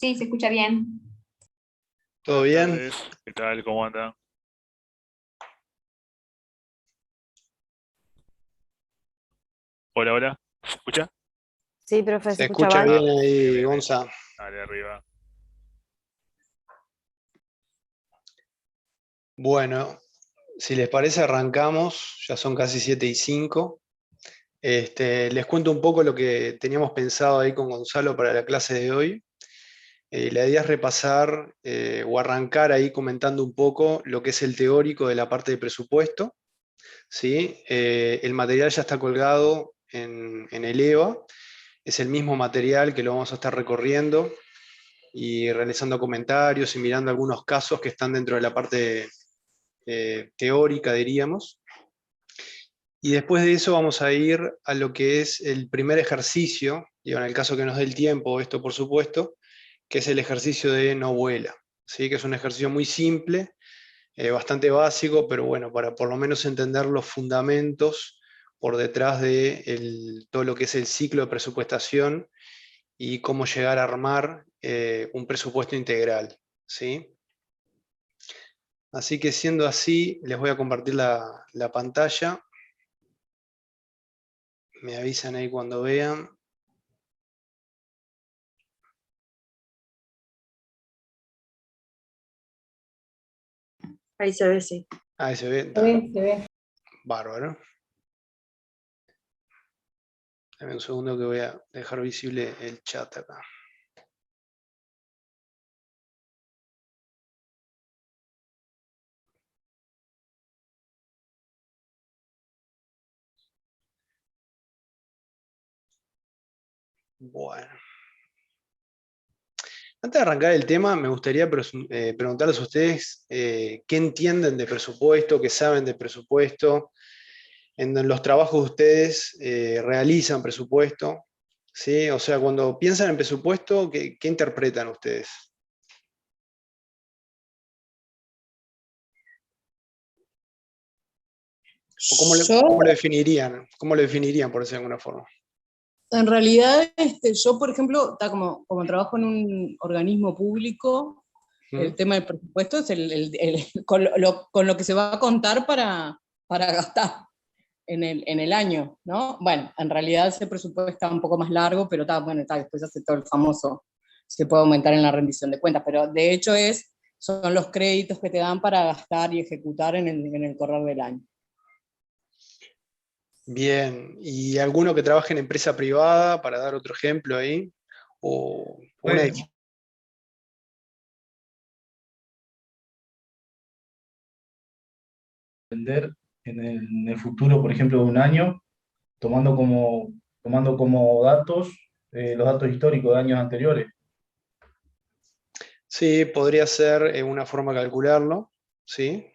Sí, se escucha bien. ¿Todo Buenas bien? tardes, ¿qué tal? ¿Cómo anda? Hola, hola, ¿se escucha? Sí, profe, se Se escucha escucha mal. bien Ah, bien, ahí, bien, bien. Gonza. Dale, arriba. Bueno, si les parece arrancamos, ya son casi 7:05. Les cuento un poco lo que teníamos pensado ahí con Gonzalo para la clase de hoy. La idea es repasar o arrancar ahí comentando un poco lo que es el teórico de la parte de presupuesto, ¿sí? El material ya está colgado en el EVA, es el mismo material que lo vamos a estar recorriendo y realizando comentarios y mirando algunos casos que están dentro de la parte teórica, diríamos. Y después de eso vamos a ir a lo que es el primer ejercicio, y en el caso que nos dé el tiempo, esto por supuesto, que es el ejercicio de no vuela, ¿sí? Que es un ejercicio muy simple, bastante básico, pero bueno, para por lo menos entender los fundamentos por detrás de todo lo que es el ciclo de presupuestación y cómo llegar a armar un presupuesto integral, ¿sí? Así que siendo así, les voy a compartir la pantalla. Me avisan ahí cuando vean. Ahí se ve, sí. Ahí se ve, Se ve, se ve. bárbaro. Dame un segundo que voy a dejar visible el chat acá. Bueno. Antes de arrancar el tema, me gustaría preguntarles a ustedes qué entienden de presupuesto, qué saben de presupuesto, en los trabajos de ustedes realizan presupuesto, ¿sí? O sea, cuando piensan en presupuesto, ¿qué interpretan ustedes? ¿O cómo lo Yo, definirían? ¿Cómo lo definirían, por decirlo de alguna forma? en realidad, yo, por ejemplo, como trabajo en un organismo público, ¿Mm? el tema del presupuesto es con lo que se va a contar para gastar en el año, ¿no? Bueno, en realidad ese presupuesto está un poco más largo, pero bueno, después hace todo el famoso, se puede aumentar en la rendición de cuentas, pero de hecho son los créditos que te dan para gastar y ejecutar en el correr del año. Bien, ¿y alguno que trabaje en empresa privada, para dar otro ejemplo ahí? ¿O una Bueno, entender en el futuro, por ejemplo, de un año, tomando como datos los datos históricos de años anteriores. Sí, podría ser una forma de calcularlo, ¿sí?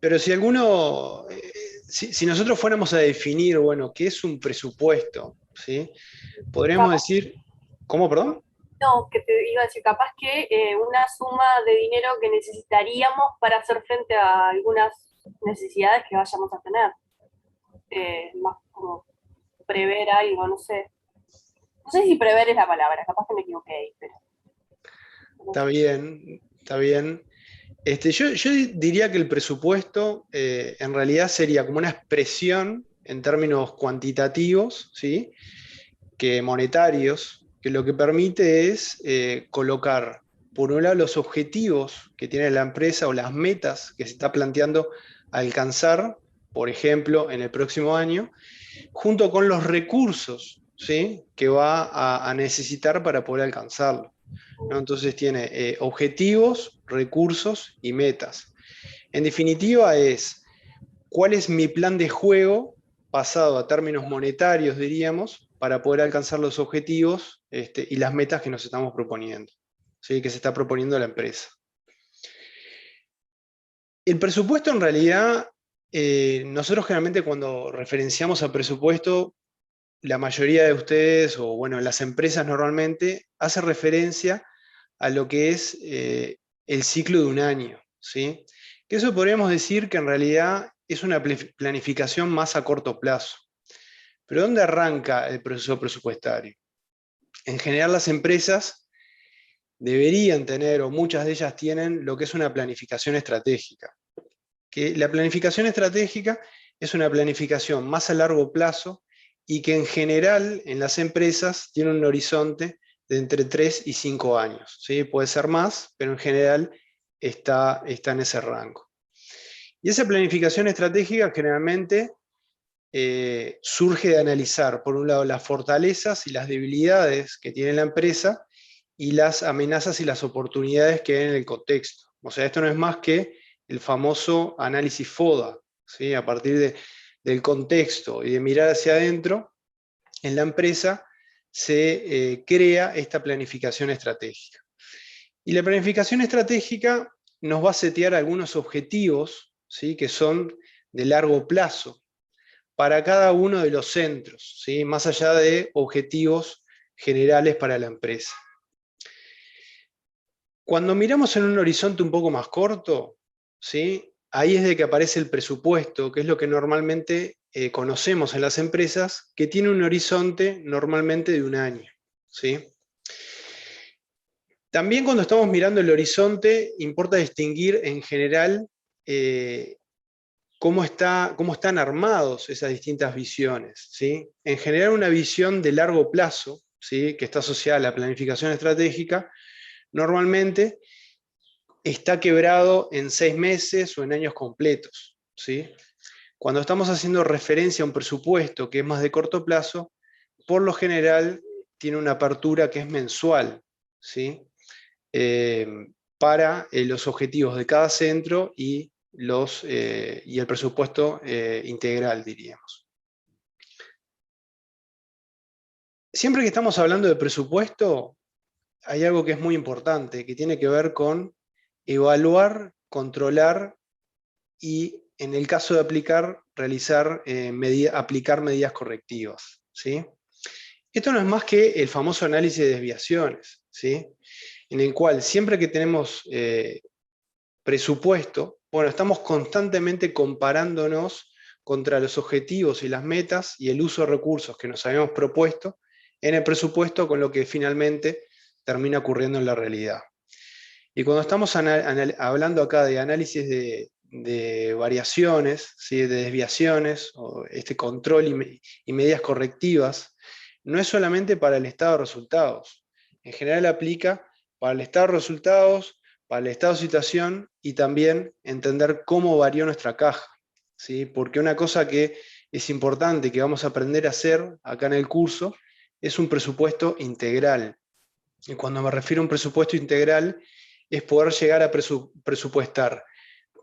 Pero si si nosotros fuéramos a definir, bueno, ¿qué es un presupuesto? ¿Sí? Podríamos Capaz, decir, ¿cómo, perdón? no, que te iba a decir, capaz que una suma de dinero que necesitaríamos para hacer frente a algunas necesidades que vayamos a tener. Más como prever algo, no sé. No sé si prever es la palabra, capaz que me equivoqué ahí, pero. No Está sé. bien, está bien. Yo diría que el presupuesto en realidad sería como una expresión en términos cuantitativos, ¿sí? Que monetarios, que lo que permite es colocar, por un lado, los objetivos que tiene la empresa o las metas que se está planteando alcanzar, por ejemplo, en el próximo año, junto con los recursos, ¿sí? Que va a necesitar para poder alcanzarlo, ¿no? Entonces tiene objetivos, recursos y metas. En definitiva es, ¿cuál es mi plan de juego pasado a términos monetarios, diríamos, para poder alcanzar los objetivos y las metas que nos estamos proponiendo, ¿sí? Que se está proponiendo la empresa? El presupuesto en realidad, nosotros generalmente cuando referenciamos a presupuesto, la mayoría de ustedes, o bueno, las empresas normalmente, hace referencia a lo que es el ciclo de un año, ¿sí? Que eso podríamos decir que en realidad es una planificación más a corto plazo. Pero ¿dónde arranca el proceso presupuestario? En general las empresas deberían tener, o muchas de ellas tienen, lo que es una planificación estratégica. Que la planificación estratégica es una planificación más a largo plazo y que en general en las empresas tiene un horizonte de entre 3 y 5 años. ¿Sí? Puede ser más, pero en general está en ese rango. Y esa planificación estratégica generalmente surge de analizar, por un lado, las fortalezas y las debilidades que tiene la empresa y las amenazas y las oportunidades que hay en el contexto. O sea, esto no es más que el famoso análisis FODA, ¿sí? A partir del contexto y de mirar hacia adentro, en la empresa se crea esta planificación estratégica. Y la planificación estratégica nos va a setear algunos objetivos, ¿sí? Que son de largo plazo para cada uno de los centros, ¿sí? Más allá de objetivos generales para la empresa. Cuando miramos en un horizonte un poco más corto, ¿sí? Ahí es de que aparece el presupuesto, que es lo que normalmente conocemos en las empresas, que tiene un horizonte normalmente de un año, ¿sí? También cuando estamos mirando el horizonte, importa distinguir en general cómo están armados esas distintas visiones, ¿sí? En general una visión de largo plazo, ¿sí? Que está asociada a la planificación estratégica, normalmente está quebrado en 6 meses o en años completos, ¿sí? Cuando estamos haciendo referencia a un presupuesto que es más de corto plazo, por lo general tiene una apertura que es mensual, ¿sí? Para los objetivos de cada centro y el presupuesto integral, diríamos. Siempre que estamos hablando de presupuesto, hay algo que es muy importante, que tiene que ver con evaluar, controlar y, en el caso de aplicar, aplicar medidas correctivas, ¿sí? Esto no es más que el famoso análisis de desviaciones, ¿sí? En el cual siempre que tenemos presupuesto, bueno, estamos constantemente comparándonos contra los objetivos y las metas y el uso de recursos que nos habíamos propuesto en el presupuesto con lo que finalmente termina ocurriendo en la realidad. Y cuando estamos hablando acá de análisis de variaciones, ¿sí? De desviaciones, o este control y medidas correctivas, no es solamente para el estado de resultados. En general aplica para el estado de resultados, para el estado de situación y también entender cómo varió nuestra caja, ¿sí? Porque una cosa que es importante que vamos a aprender a hacer acá en el curso es un presupuesto integral. Y cuando me refiero a un presupuesto integral es poder llegar a presupuestar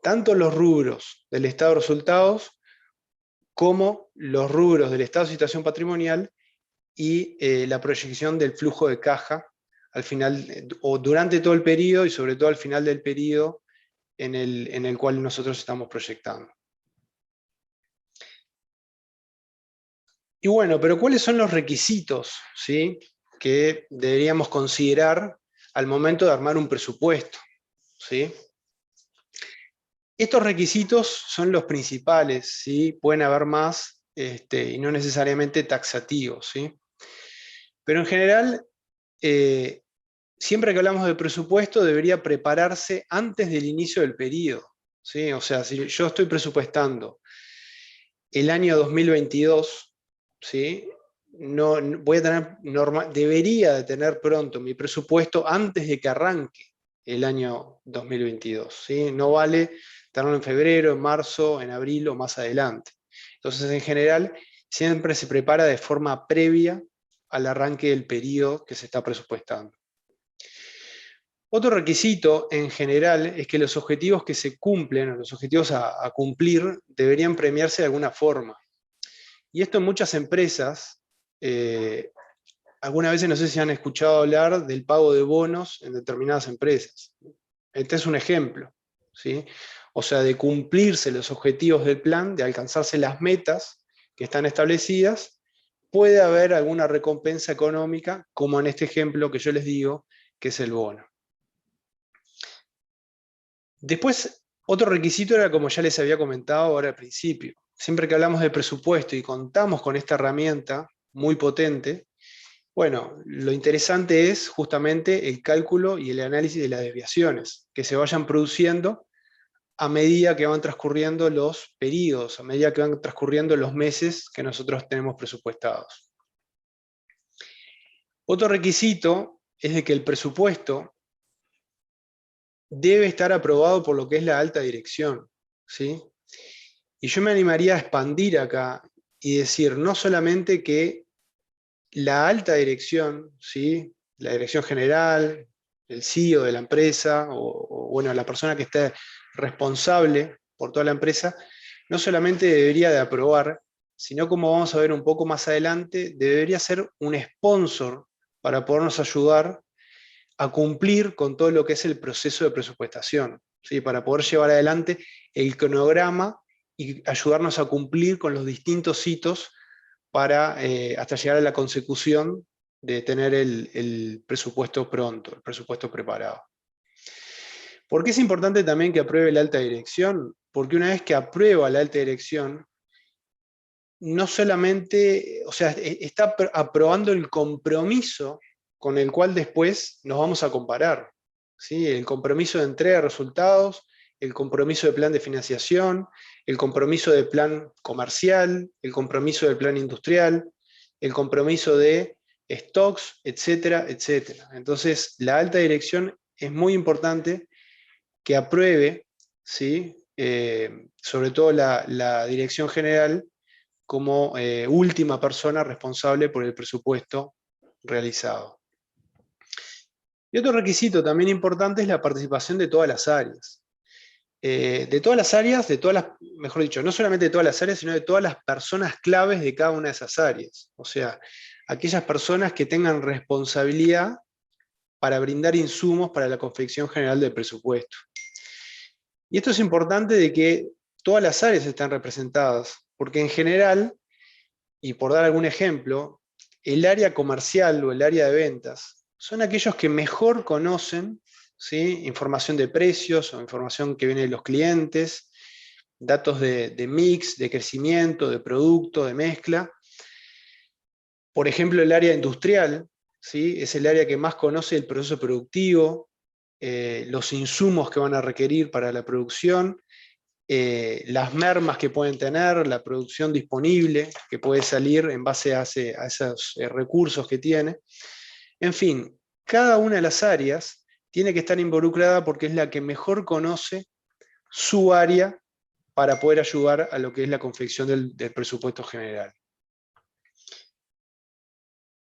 tanto los rubros del estado de resultados como los rubros del estado de situación patrimonial y la proyección del flujo de caja al final, o durante todo el periodo y sobre todo al final del periodo en el cual nosotros estamos proyectando. Y bueno, pero ¿cuáles son los requisitos, ¿sí? Que deberíamos considerar al momento de armar un presupuesto, ¿sí? Estos requisitos son los principales, ¿sí? Pueden haber más y no necesariamente taxativos, ¿sí? Pero en general, siempre que hablamos de presupuesto debería prepararse antes del inicio del periodo, ¿sí? O sea, si yo estoy presupuestando el año 2022, ¿sí? Debería de tener pronto mi presupuesto antes de que arranque el año 2022, ¿sí? No vale tenerlo en febrero, en marzo, en abril o más adelante. Entonces, en general, siempre se prepara de forma previa al arranque del periodo que se está presupuestando. Otro requisito en general es que los objetivos que se cumplen, o los objetivos a cumplir, deberían premiarse de alguna forma. Y esto en muchas empresas, algunas veces no sé si han escuchado hablar del pago de bonos en determinadas empresas. Este es un ejemplo, ¿sí? O sea, de cumplirse los objetivos del plan, de alcanzarse las metas que están establecidas, puede haber alguna recompensa económica, como en este ejemplo que yo les digo, que es el bono. Después, otro requisito era, como ya les había comentado ahora al principio, siempre que hablamos de presupuesto y contamos con esta herramienta muy potente, Bueno, lo interesante es justamente el cálculo y el análisis de las desviaciones que se vayan produciendo a medida que van transcurriendo los periodos, a medida que van transcurriendo los meses que nosotros tenemos presupuestados. Otro requisito es de que el presupuesto debe estar aprobado por lo que es la alta dirección, ¿sí? Y yo me animaría a expandir acá y decir no solamente que la alta dirección, ¿sí? La dirección general, el CEO de la empresa, o bueno, la persona que esté responsable por toda la empresa, no solamente debería de aprobar, sino, como vamos a ver un poco más adelante, debería ser un sponsor para podernos ayudar a cumplir con todo lo que es el proceso de presupuestación, ¿sí? Para poder llevar adelante el cronograma y ayudarnos a cumplir con los distintos hitos para hasta llegar a la consecución de tener el presupuesto pronto, el presupuesto preparado. ¿Por qué es importante también que apruebe la alta dirección? Porque una vez que aprueba la alta dirección, no solamente, o sea, está aprobando el compromiso con el cual después nos vamos a comparar, ¿sí? El compromiso de entrega de resultados, el compromiso de plan de financiación, el compromiso de plan comercial, el compromiso del plan industrial, el compromiso de stocks, etcétera, etcétera. Entonces, la alta dirección es muy importante que apruebe, ¿sí? Sobre todo la dirección general, como última persona responsable por el presupuesto realizado. Y otro requisito también importante es la participación de todas las áreas. Mejor dicho, no solamente de todas las áreas, sino de todas las personas claves de cada una de esas áreas. O sea, aquellas personas que tengan responsabilidad para brindar insumos para la confección general del presupuesto. Y esto es importante de que todas las áreas estén representadas, porque en general, y por dar algún ejemplo, el área comercial o el área de ventas son aquellos que mejor conocen, ¿sí? Información de precios o información que viene de los clientes, datos de mix, de crecimiento, de producto, de mezcla. Por ejemplo, el área industrial, ¿sí? Es el área que más conoce el proceso productivo, los insumos que van a requerir para la producción, las mermas que pueden tener, la producción disponible que puede salir en base a esos recursos que tiene. En fin, cada una de las áreas tiene que estar involucrada porque es la que mejor conoce su área para poder ayudar a lo que es la confección del presupuesto general.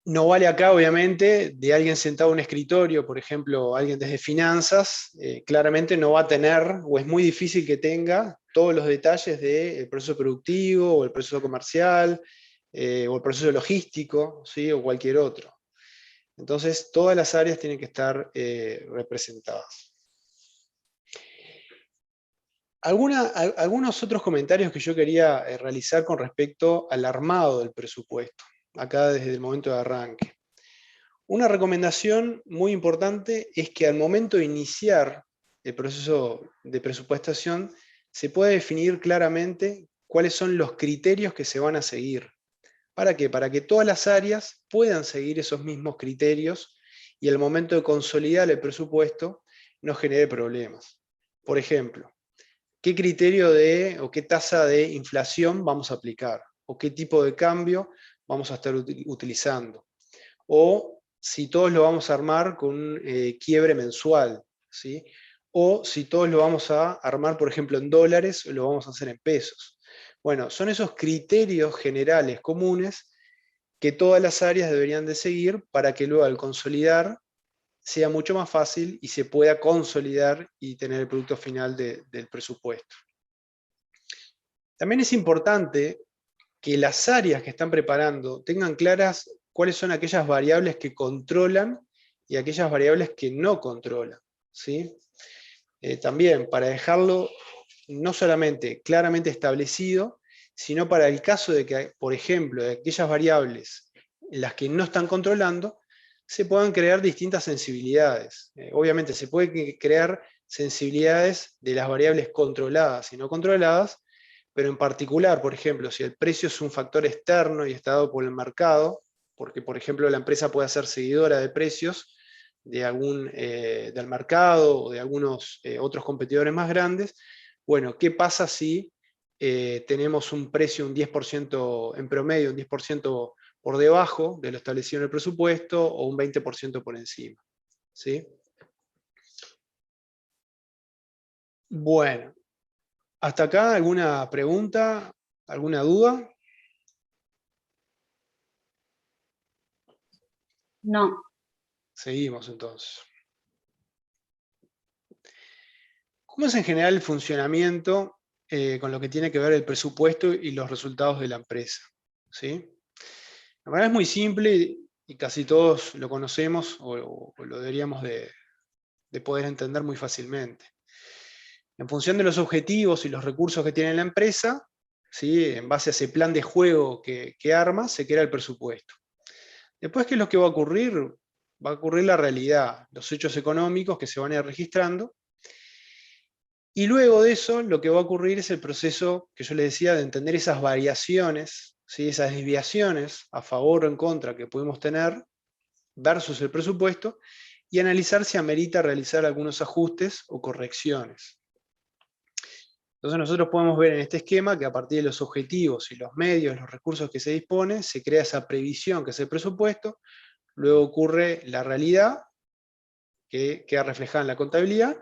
No vale acá, obviamente, de alguien sentado en un escritorio, por ejemplo, alguien desde finanzas, claramente no va a tener, o es muy difícil que tenga, todos los detalles del proceso productivo, o el proceso comercial, o el proceso logístico, ¿sí? O cualquier otro. Entonces, todas las áreas tienen que estar representadas. Algunos otros comentarios que yo quería realizar con respecto al armado del presupuesto, acá desde el momento de arranque. Una recomendación muy importante es que al momento de iniciar el proceso de presupuestación se pueda definir claramente cuáles son los criterios que se van a seguir. ¿Para qué? Para que todas las áreas puedan seguir esos mismos criterios y al momento de consolidar el presupuesto no genere problemas. Por ejemplo, ¿qué criterio o qué tasa de inflación vamos a aplicar? ¿O qué tipo de cambio vamos a estar utilizando? O si todos lo vamos a armar con un quiebre mensual, ¿sí? O si todos lo vamos a armar, por ejemplo, en dólares o lo vamos a hacer en pesos. Bueno, son esos criterios generales comunes que todas las áreas deberían de seguir para que luego al consolidar sea mucho más fácil y se pueda consolidar y tener el producto final del presupuesto. También es importante que las áreas que están preparando tengan claras cuáles son aquellas variables que controlan y aquellas variables que no controlan, ¿sí? También para dejarlo no solamente claramente establecido, sino para el caso de que, por ejemplo, de aquellas variables en las que no están controlando, se puedan crear distintas sensibilidades. Obviamente se puede crear sensibilidades de las variables controladas y no controladas, pero en particular, por ejemplo, si el precio es un factor externo y está dado por el mercado, porque por ejemplo la empresa puede ser seguidora de precios del mercado o de algunos otros competidores más grandes. Bueno, ¿qué pasa si tenemos un precio un 10% en promedio, un 10% por debajo de lo establecido en el presupuesto o un 20% por encima? ¿Sí? Bueno, ¿hasta acá alguna pregunta? ¿Alguna duda? No. Seguimos entonces. ¿Cómo es en general el funcionamiento con lo que tiene que ver el presupuesto y los resultados de la empresa? ¿Sí? La verdad es muy simple y casi todos lo conocemos o lo deberíamos de poder entender muy fácilmente. En función de los objetivos y los recursos que tiene la empresa, ¿sí? En base a ese plan de juego que arma, se crea el presupuesto. Después, ¿qué es lo que va a ocurrir? Va a ocurrir la realidad, los hechos económicos que se van a ir registrando. Y luego de eso, lo que va a ocurrir es el proceso que yo les decía de entender esas variaciones, ¿sí? Esas desviaciones a favor o en contra que podemos tener versus el presupuesto y analizar si amerita realizar algunos ajustes o correcciones. Entonces nosotros podemos ver en este esquema que a partir de los objetivos y los medios, los recursos que se disponen, se crea esa previsión que es el presupuesto, luego ocurre la realidad, que queda reflejada en la contabilidad,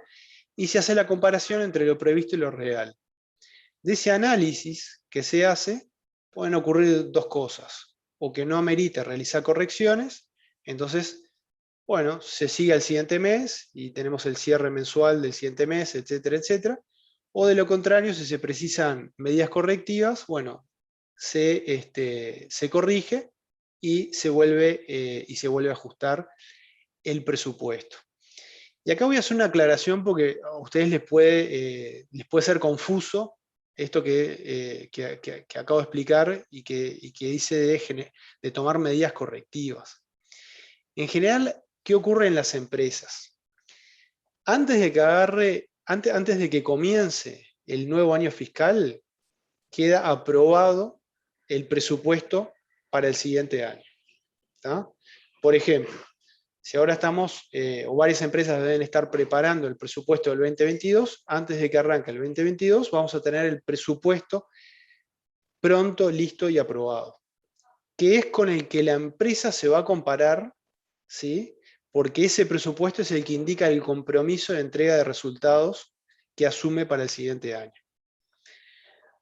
y se hace la comparación entre lo previsto y lo real. De ese análisis que se hace, pueden ocurrir dos cosas, o que no amerite realizar correcciones, entonces, bueno, se sigue al siguiente mes y tenemos el cierre mensual del siguiente mes, etcétera, etcétera. O de lo contrario, si se precisan medidas correctivas, bueno, se corrige y se vuelve a ajustar el presupuesto. Y acá voy a hacer una aclaración porque a ustedes les puede ser confuso esto que acabo de explicar y que dice de tomar medidas correctivas. En general, ¿qué ocurre en las empresas? Antes de que comience el nuevo año fiscal, queda aprobado el presupuesto para el siguiente año. ¿Tá? Por ejemplo, si ahora estamos, o varias empresas deben estar preparando el presupuesto del 2022, antes de que arranque el 2022, vamos a tener el presupuesto pronto, listo y aprobado, que es con el que la empresa se va a comparar, ¿sí? Porque ese presupuesto es el que indica el compromiso de entrega de resultados que asume para el siguiente año.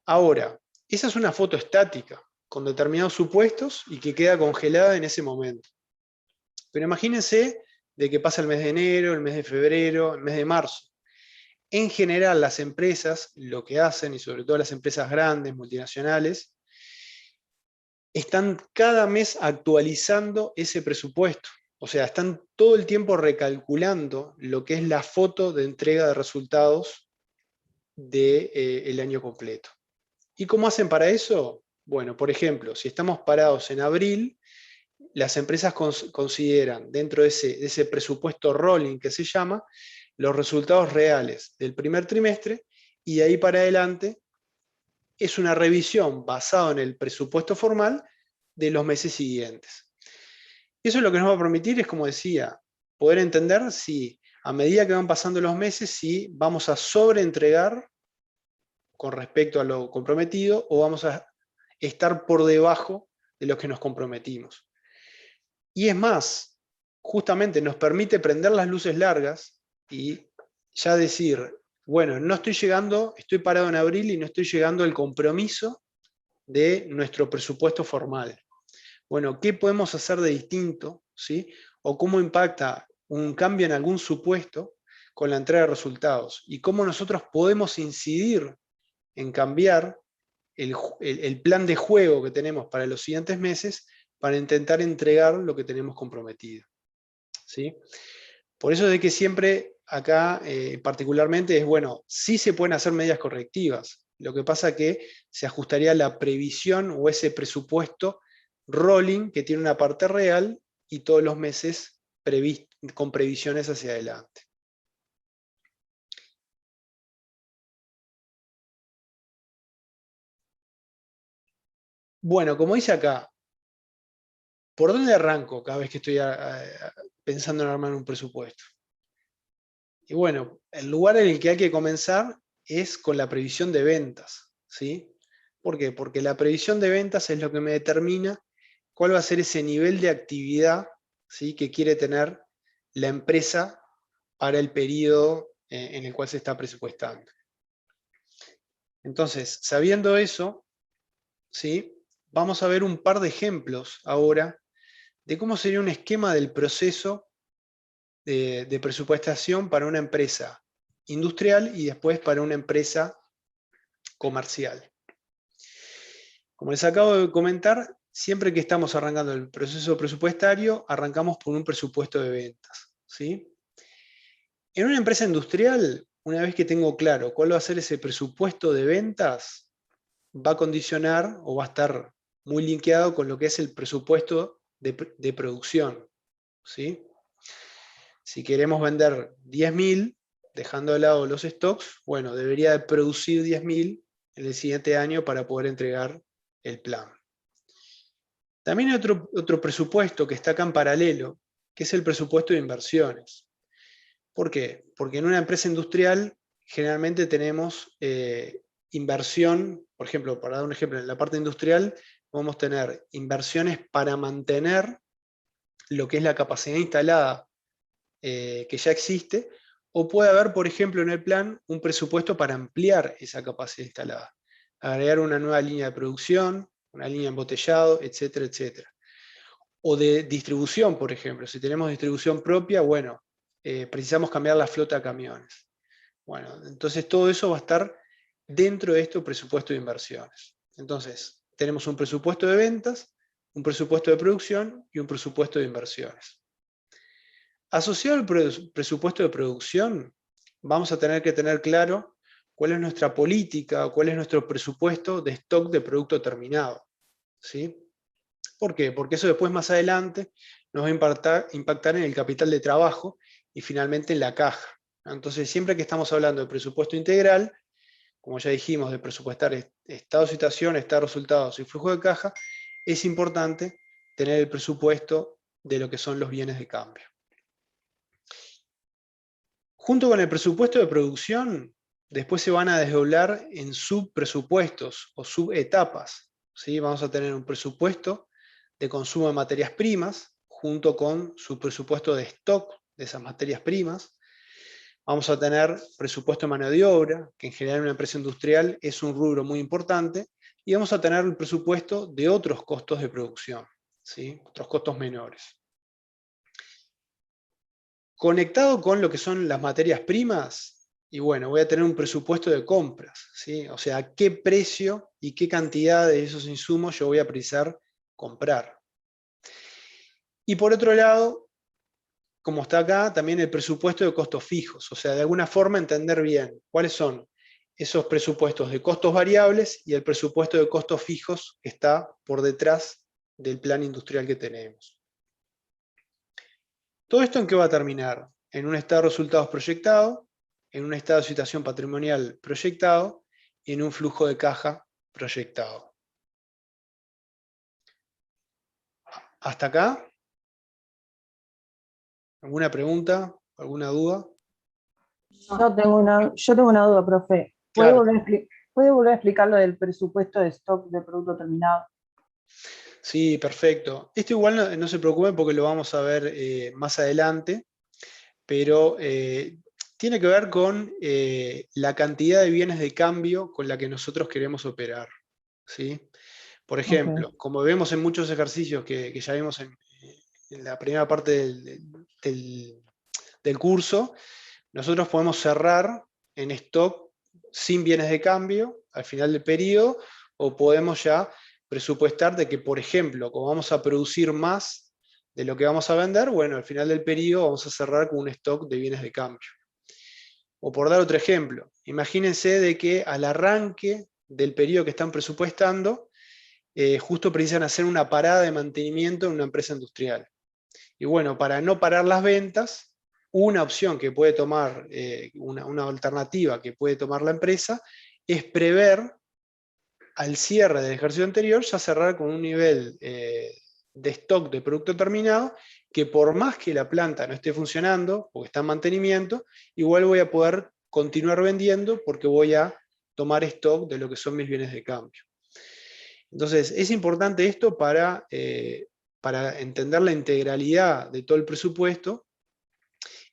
Ahora, esa es una foto estática, con determinados supuestos y que queda congelada en ese momento. Pero imagínense de que pasa el mes de enero, el mes de febrero, el mes de marzo. En general, las empresas lo que hacen, y sobre todo las empresas grandes, multinacionales, están cada mes actualizando ese presupuesto. O sea, están todo el tiempo recalculando lo que es la foto de entrega de resultados del año completo. ¿Y cómo hacen para eso? Bueno, por ejemplo, si estamos parados en abril, las empresas consideran dentro de ese presupuesto rolling que se llama, los resultados reales del primer trimestre y de ahí para adelante es una revisión basada en el presupuesto formal de los meses siguientes. Eso lo que nos va a permitir es, como decía, poder entender si a medida que van pasando los meses, si vamos a sobreentregar con respecto a lo comprometido o vamos a estar por debajo de lo que nos comprometimos. Y es más, justamente nos permite prender las luces largas y ya decir, bueno, no estoy llegando, estoy parado en abril y no estoy llegando al compromiso de nuestro presupuesto formal. Bueno, ¿qué podemos hacer de distinto? ¿Sí? O cómo impacta un cambio en algún supuesto con la entrega de resultados y cómo nosotros podemos incidir en cambiar el plan de juego que tenemos para los siguientes meses para intentar entregar lo que tenemos comprometido. ¿Sí? Por eso de que siempre acá particularmente es, bueno, sí se pueden hacer medidas correctivas, lo que pasa que se ajustaría la previsión o ese presupuesto rolling que tiene una parte real y todos los meses con previsiones hacia adelante. Bueno, como dice acá, ¿por dónde arranco cada vez que estoy pensando en armar un presupuesto? Y bueno, el lugar en el que hay que comenzar es con la previsión de ventas, ¿sí? ¿Por qué? Porque la previsión de ventas es lo que me determina cuál va a ser ese nivel de actividad, ¿sí?, que quiere tener la empresa para el periodo en el cual se está presupuestando. Entonces, sabiendo eso, ¿sí?, vamos a ver un par de ejemplos ahora de cómo sería un esquema del proceso de presupuestación para una empresa industrial y después para una empresa comercial. Como les acabo de comentar, siempre que estamos arrancando el proceso presupuestario, arrancamos por un presupuesto de ventas, ¿sí? En una empresa industrial, una vez que tengo claro cuál va a ser ese presupuesto de ventas, va a condicionar o va a estar muy linkeado con lo que es el presupuesto de producción, ¿sí? Si queremos vender 10.000, dejando de lado los stocks, bueno, debería de producir 10.000 en el siguiente año para poder entregar el plan. También hay otro presupuesto que está acá en paralelo, que es el presupuesto de inversiones. ¿Por qué? Porque en una empresa industrial generalmente tenemos inversión, por ejemplo, para dar un ejemplo, en la parte industrial podemos tener inversiones para mantener lo que es la capacidad instalada que ya existe, o puede haber, por ejemplo, en el plan, un presupuesto para ampliar esa capacidad instalada, agregar una nueva línea de producción, una línea de embotellado, etcétera, etcétera. O de distribución, por ejemplo. Si tenemos distribución propia, bueno, precisamos cambiar la flota de camiones. Bueno, entonces todo eso va a estar dentro de este presupuesto de inversiones. Entonces, tenemos un presupuesto de ventas, un presupuesto de producción y un presupuesto de inversiones. Asociado al presupuesto de producción, vamos a tener que tener claro cuál es nuestra política o cuál es nuestro presupuesto de stock de producto terminado, ¿sí? ¿Por qué? Porque eso después, más adelante, nos va a impactar en el capital de trabajo y finalmente en la caja. Entonces, siempre que estamos hablando de presupuesto integral, como ya dijimos, de presupuestar estado de situación, estado de resultados y flujo de caja, es importante tener el presupuesto de lo que son los bienes de cambio. Junto con el presupuesto de producción, después se van a desdoblar en subpresupuestos o subetapas, ¿sí? Vamos a tener un presupuesto de consumo de materias primas, junto con su presupuesto de stock de esas materias primas. Vamos a tener presupuesto de mano de obra, que en general en una empresa industrial es un rubro muy importante, y vamos a tener el presupuesto de otros costos de producción, ¿sí? Otros costos menores. Conectado con lo que son las materias primas, y bueno, voy a tener un presupuesto de compras, ¿sí? O sea, a qué precio y qué cantidad de esos insumos yo voy a precisar comprar. Y por otro lado, como está acá, también el presupuesto de costos fijos, o sea, de alguna forma entender bien cuáles son esos presupuestos de costos variables y el presupuesto de costos fijos que está por detrás del plan industrial que tenemos. ¿Todo esto en qué va a terminar? En un estado de resultados proyectado, en un estado de situación patrimonial proyectado y en un flujo de caja proyectado. ¿Hasta acá? ¿Alguna pregunta? ¿Alguna duda? Yo tengo una duda, profe. Claro. ¿Puede volver a explicar lo del presupuesto de stock de producto terminado? Sí, perfecto. Esto igual no se preocupen porque lo vamos a ver más adelante, pero tiene que ver con la cantidad de bienes de cambio con la que nosotros queremos operar, ¿sí? Por ejemplo, como vemos en muchos ejercicios que ya vimos en la primera parte del curso, nosotros podemos cerrar en stock sin bienes de cambio al final del periodo, o podemos ya presupuestar de que, por ejemplo, como vamos a producir más de lo que vamos a vender, bueno, al final del periodo vamos a cerrar con un stock de bienes de cambio. O por dar otro ejemplo, imagínense de que al arranque del periodo que están presupuestando, justo precisan hacer una parada de mantenimiento en una empresa industrial. Y bueno, para no parar las ventas, una opción que puede tomar, una alternativa que puede tomar la empresa, es prever al cierre del ejercicio anterior ya cerrar con un nivel de stock de producto terminado, que por más que la planta no esté funcionando, o está en mantenimiento, igual voy a poder continuar vendiendo porque voy a tomar stock de lo que son mis bienes de cambio. Entonces, es importante esto para entender la integralidad de todo el presupuesto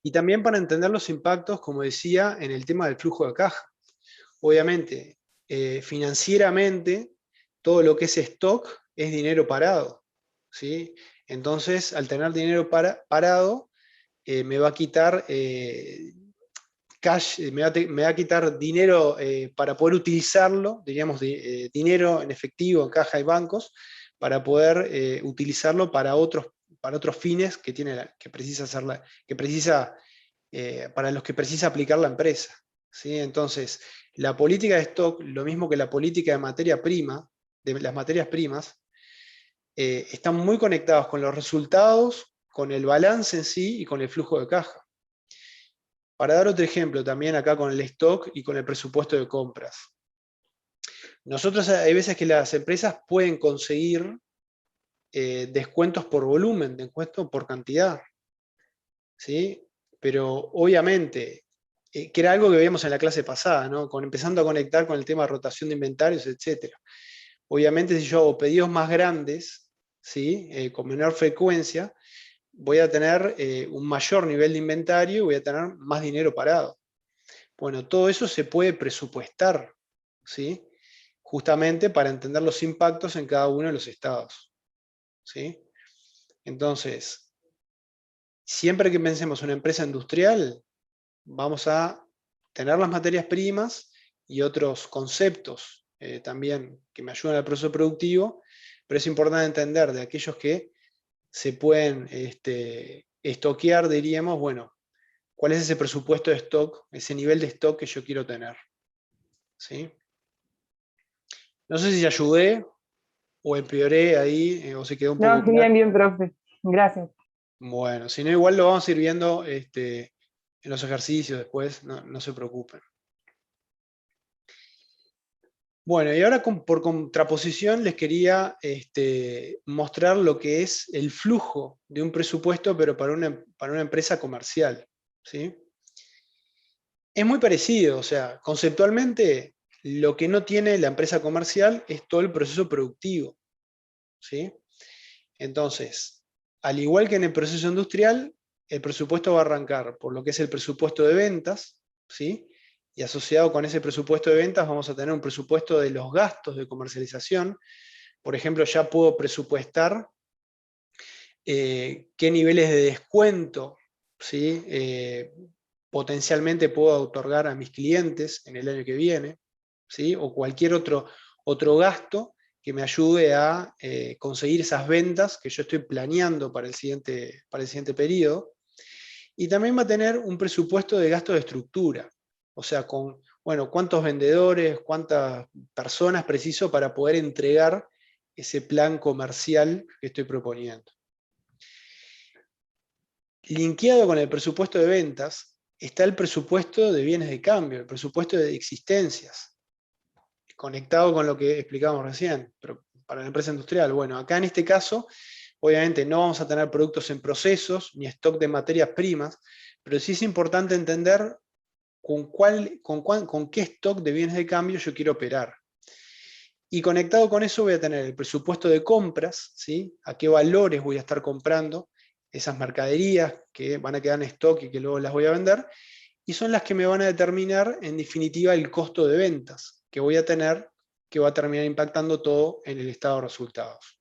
y también para entender los impactos, como decía, en el tema del flujo de caja. Obviamente, financieramente, todo lo que es stock es dinero parado, ¿sí? Entonces, al tener dinero parado, me va a quitar cash, me va a quitar dinero para poder utilizarlo, diríamos, dinero en efectivo en caja y bancos, para poder utilizarlo para otros fines que para los que precisa aplicar la empresa, ¿sí? Entonces, la política de stock, lo mismo que la política de materia prima, de las materias primas, están muy conectados con los resultados, con el balance en sí y con el flujo de caja. Para dar otro ejemplo también acá con el stock y con el presupuesto de compras. Nosotros hay veces que las empresas pueden conseguir descuentos por volumen, descuentos por cantidad, ¿sí? Pero obviamente, que era algo que veíamos en la clase pasada, ¿no? Empezando a conectar con el tema de rotación de inventarios, etc. Obviamente si yo hago pedidos más grandes, ¿sí? Con menor frecuencia, voy a tener un mayor nivel de inventario y voy a tener más dinero parado. Bueno, todo eso se puede presupuestar, ¿sí? Justamente para entender los impactos en cada uno de los estados, ¿sí? Entonces, siempre que pensemos en una empresa industrial, vamos a tener las materias primas y otros conceptos también que me ayudan al proceso productivo, pero es importante entender de aquellos que se pueden estoquear, diríamos, bueno, ¿cuál es ese presupuesto de stock, ese nivel de stock que yo quiero tener? ¿Sí? No sé si ayudé o empeoré ahí, o se quedó un poco No, claro. bien, profe. Gracias. Bueno, si no, igual lo vamos a ir viendo en los ejercicios después, no se preocupen. Bueno, y ahora por contraposición les quería mostrar lo que es el flujo de un presupuesto, pero para una empresa comercial, ¿sí? Es muy parecido, o sea, conceptualmente lo que no tiene la empresa comercial es todo el proceso productivo, ¿sí? Entonces, al igual que en el proceso industrial, el presupuesto va a arrancar por lo que es el presupuesto de ventas, ¿sí? Y asociado con ese presupuesto de ventas vamos a tener un presupuesto de los gastos de comercialización. Por ejemplo, ya puedo presupuestar qué niveles de descuento, ¿sí? Potencialmente puedo otorgar a mis clientes en el año que viene, ¿sí? O cualquier otro gasto que me ayude a conseguir esas ventas que yo estoy planeando para el siguiente periodo. Y también va a tener un presupuesto de gasto de estructura, o sea, cuántos vendedores, cuántas personas preciso para poder entregar ese plan comercial que estoy proponiendo. Linkeado con el presupuesto de ventas está el presupuesto de bienes de cambio, el presupuesto de existencias, conectado con lo que explicamos recién, pero para la empresa industrial. Bueno, acá en este caso, obviamente no vamos a tener productos en procesos, ni stock de materias primas, pero sí es importante entender con qué stock de bienes de cambio yo quiero operar. Y conectado con eso voy a tener el presupuesto de compras, ¿sí? A qué valores voy a estar comprando esas mercaderías que van a quedar en stock y que luego las voy a vender, y son las que me van a determinar, en definitiva, el costo de ventas que voy a tener, que va a terminar impactando todo en el estado de resultados.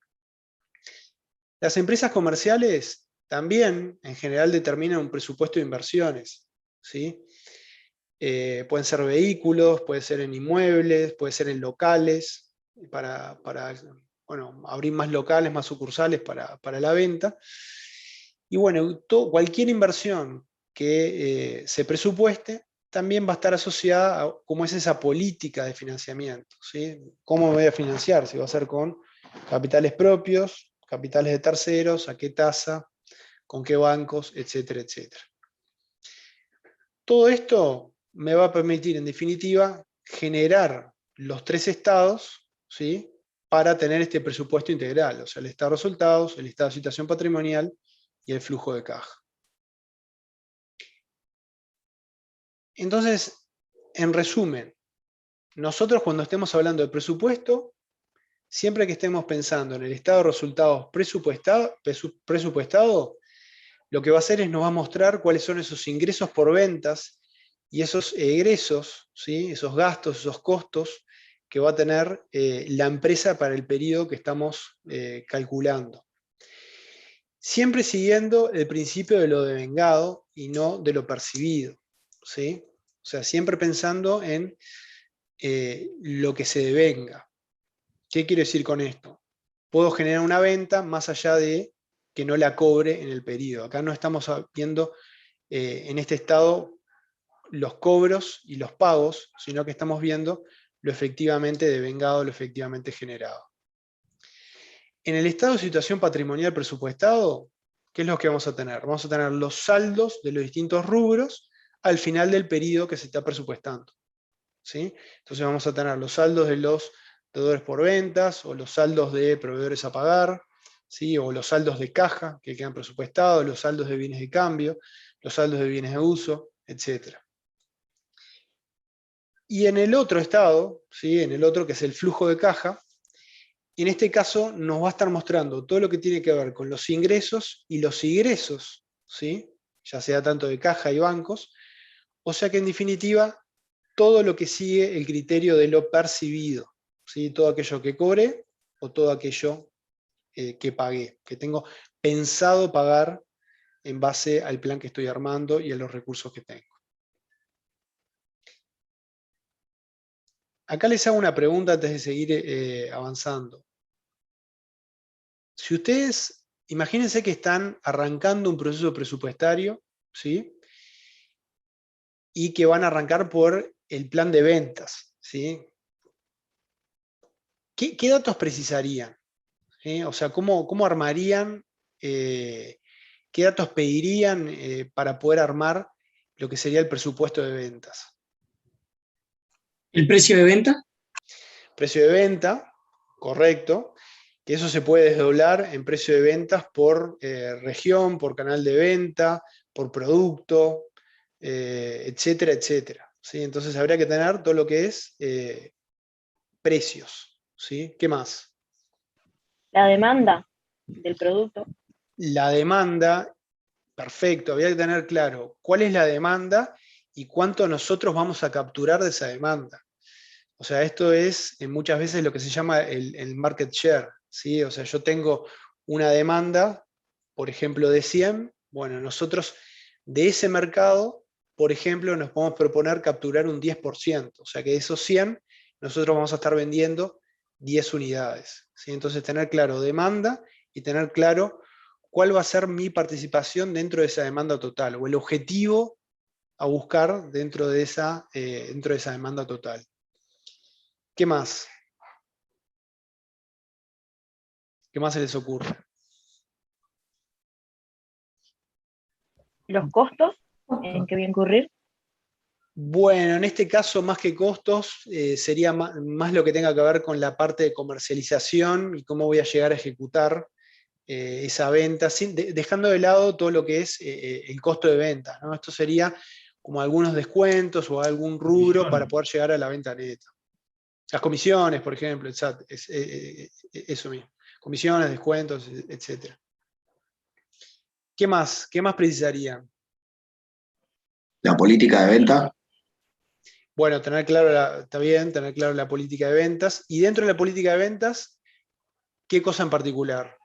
Las empresas comerciales también, en general, determinan un presupuesto de inversiones, ¿sí? Pueden ser vehículos, puede ser en inmuebles, puede ser en locales, para abrir más locales, más sucursales para la venta. Y bueno, cualquier inversión que se presupueste también va a estar asociada a cómo es esa política de financiamiento, ¿sí? ¿Cómo me voy a financiar? Si va a ser con capitales propios, capitales de terceros, a qué tasa, con qué bancos, etcétera, etcétera. Todo esto me va a permitir, en definitiva, generar los tres estados, ¿sí? para tener este presupuesto integral, o sea, el estado de resultados, el estado de situación patrimonial y el flujo de caja. Entonces, en resumen, nosotros cuando estemos hablando de presupuesto, siempre que estemos pensando en el estado de resultados presupuestado, lo que va a hacer es nos va a mostrar cuáles son esos ingresos por ventas y esos egresos, ¿sí? Esos gastos, esos costos que va a tener la empresa para el periodo que estamos calculando. Siempre siguiendo el principio de lo devengado y no de lo percibido, ¿sí? O sea, siempre pensando en lo que se devenga. ¿Qué quiero decir con esto? Puedo generar una venta más allá de que no la cobre en el periodo. Acá no estamos viendo en este estado los cobros y los pagos, sino que estamos viendo lo efectivamente devengado, lo efectivamente generado. En el estado de situación patrimonial presupuestado, ¿qué es lo que vamos a tener? Vamos a tener los saldos de los distintos rubros al final del periodo que se está presupuestando, ¿sí? Entonces vamos a tener los saldos de los deudores por ventas, o los saldos de proveedores a pagar, ¿sí? O los saldos de caja que quedan presupuestados, los saldos de bienes de cambio, los saldos de bienes de uso, etc. Y en el otro estado, ¿sí? En el otro que es el flujo de caja, en este caso nos va a estar mostrando todo lo que tiene que ver con los ingresos y los egresos, ¿sí? Ya sea tanto de caja y bancos, o sea que en definitiva todo lo que sigue el criterio de lo percibido, ¿sí? Todo aquello que cobré o todo aquello que pagué, que tengo pensado pagar en base al plan que estoy armando y a los recursos que tengo. Acá les hago una pregunta antes de seguir avanzando. Si ustedes, imagínense que están arrancando un proceso presupuestario, ¿sí? Y que van a arrancar por el plan de ventas, ¿sí? ¿Qué datos precisarían? O sea, ¿cómo armarían, qué datos pedirían para poder armar lo que sería el presupuesto de ventas? ¿El precio de venta? Precio de venta, correcto, que eso se puede desdoblar en precio de ventas por región, por canal de venta, por producto, etcétera, etcétera, ¿sí? Entonces habría que tener todo lo que es precios, ¿sí? ¿Qué más? La demanda del producto. La demanda, perfecto, habría que tener claro cuál es la demanda y cuánto nosotros vamos a capturar de esa demanda. O sea, esto es muchas veces lo que se llama el market share, ¿sí? O sea, yo tengo una demanda, por ejemplo, de 100, bueno, nosotros de ese mercado, por ejemplo, nos podemos proponer capturar un 10%, o sea que de esos 100, nosotros vamos a estar vendiendo 10 unidades, ¿sí? Entonces tener claro demanda y tener claro cuál va a ser mi participación dentro de esa demanda total, o el objetivo a buscar dentro de esa demanda total. ¿Qué más? ¿Qué más se les ocurre? Los costos en que voy a incurrir. Bueno, en este caso, más que costos, sería más lo que tenga que ver con la parte de comercialización y cómo voy a llegar a ejecutar esa venta, dejando de lado todo lo que es el costo de venta, ¿no? Esto sería como algunos descuentos o algún rubro para poder llegar a la venta neta. Las comisiones, por ejemplo, eso mismo. Comisiones, descuentos, etc. ¿Qué más? ¿Qué más precisarían? La política de venta. Bueno, tener claro, está bien, tener claro la política de ventas. Y dentro de la política de ventas, ¿qué cosa en particular?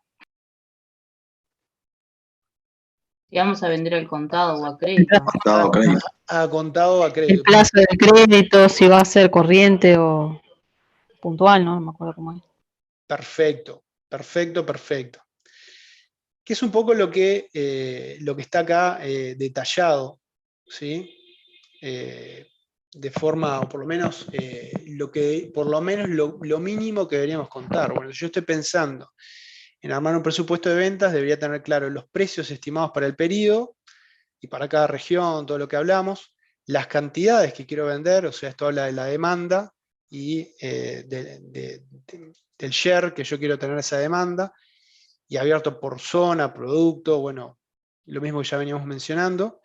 Si vamos a vender al contado o a crédito. Contado, crédito. A contado o a crédito. El plazo de crédito, si va a ser corriente o puntual, ¿no? No me acuerdo cómo es. Perfecto, perfecto, perfecto. Que es un poco lo que está acá detallado, ¿sí? De forma, o por lo menos, lo mínimo que deberíamos contar. Bueno, si yo estoy pensando en armar un presupuesto de ventas, debería tener claro los precios estimados para el periodo y para cada región, todo lo que hablamos, las cantidades que quiero vender, o sea, esto habla de la demanda y del share que yo quiero tener esa demanda, y abierto por zona, producto, bueno, lo mismo que ya veníamos mencionando.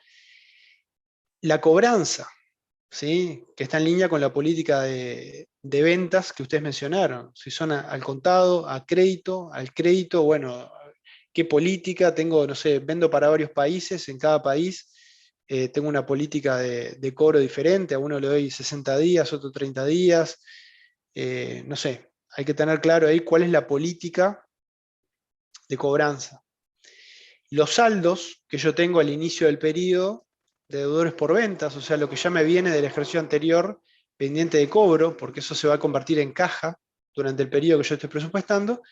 La cobranza, ¿sí? Que está en línea con la política de ventas que ustedes mencionaron. Si son al contado, a crédito, al crédito, bueno, ¿qué política? Tengo, no sé, vendo para varios países, en cada país tengo una política de cobro diferente, a uno le doy 60 días, otro 30 días, no sé, hay que tener claro ahí cuál es la política de cobranza. Los saldos que yo tengo al inicio del periodo de deudores por ventas, o sea, lo que ya me viene del ejercicio anterior pendiente de cobro, porque eso se va a convertir en caja durante el periodo que yo estoy presupuestando,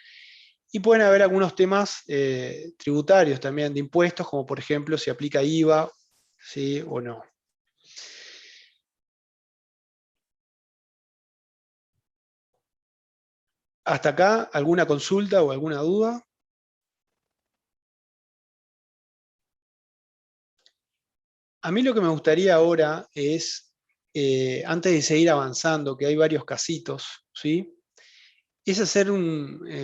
y pueden haber algunos temas tributarios también de impuestos, como por ejemplo si aplica IVA, ¿sí? O no. ¿Hasta acá alguna consulta o alguna duda? A mí lo que me gustaría ahora es, antes de seguir avanzando, que hay varios casitos, ¿sí? Es hacer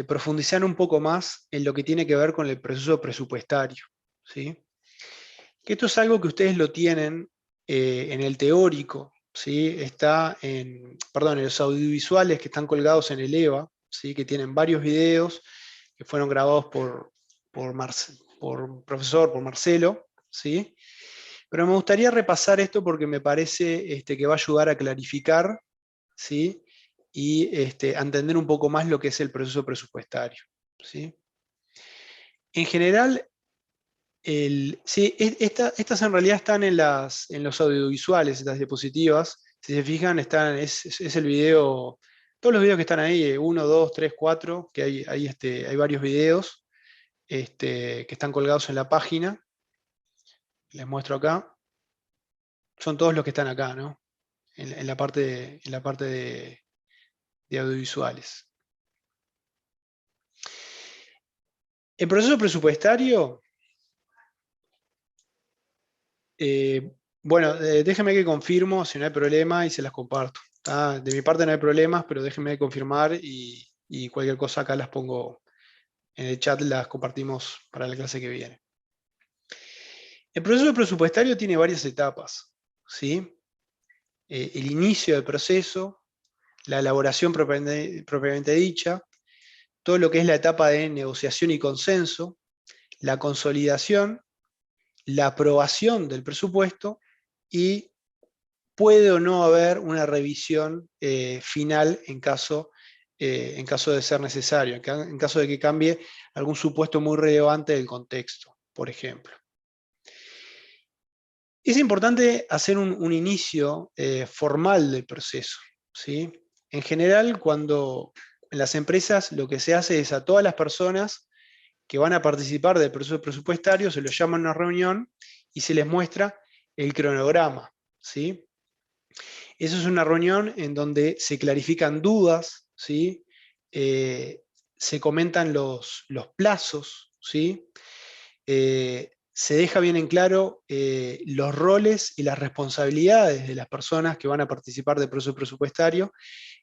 profundizar un poco más en lo que tiene que ver con el proceso presupuestario, ¿sí? Que esto es algo que ustedes lo tienen en el teórico, ¿sí? Está en los audiovisuales que están colgados en el EVA, ¿sí? Que tienen varios videos que fueron grabados por profesor, por Marcelo, ¿sí? Pero me gustaría repasar esto porque me parece que va a ayudar a clarificar, ¿sí? Y a entender un poco más lo que es el proceso presupuestario, ¿sí? En general, estas en realidad están en los audiovisuales, estas diapositivas. Si se fijan, es el video, todos los videos que están ahí, 1, 2, 3, 4, que hay varios videos que están colgados en la página. Les muestro acá. Son todos los que están acá, ¿no? En la parte de audiovisuales. El proceso presupuestario, bueno, déjenme que confirmo si no hay problema y se las comparto. ¿Tá? De mi parte no hay problemas, pero déjenme confirmar y cualquier cosa acá las pongo en el chat, las compartimos para la clase que viene. El proceso presupuestario tiene varias etapas, ¿sí? El inicio del proceso, la elaboración propiamente dicha, todo lo que es la etapa de negociación y consenso, la consolidación, la aprobación del presupuesto y puede o no haber una revisión final en caso de ser necesario, en caso de que cambie algún supuesto muy relevante del contexto, por ejemplo. Es importante hacer un inicio formal del proceso, ¿sí? En general, cuando en las empresas lo que se hace es a todas las personas que van a participar del proceso presupuestario, se los llama a una reunión y se les muestra el cronograma, ¿sí? Eso es una reunión en donde se clarifican dudas, ¿sí? Se comentan los plazos, ¿sí? Se deja bien en claro los roles y las responsabilidades de las personas que van a participar del proceso presupuestario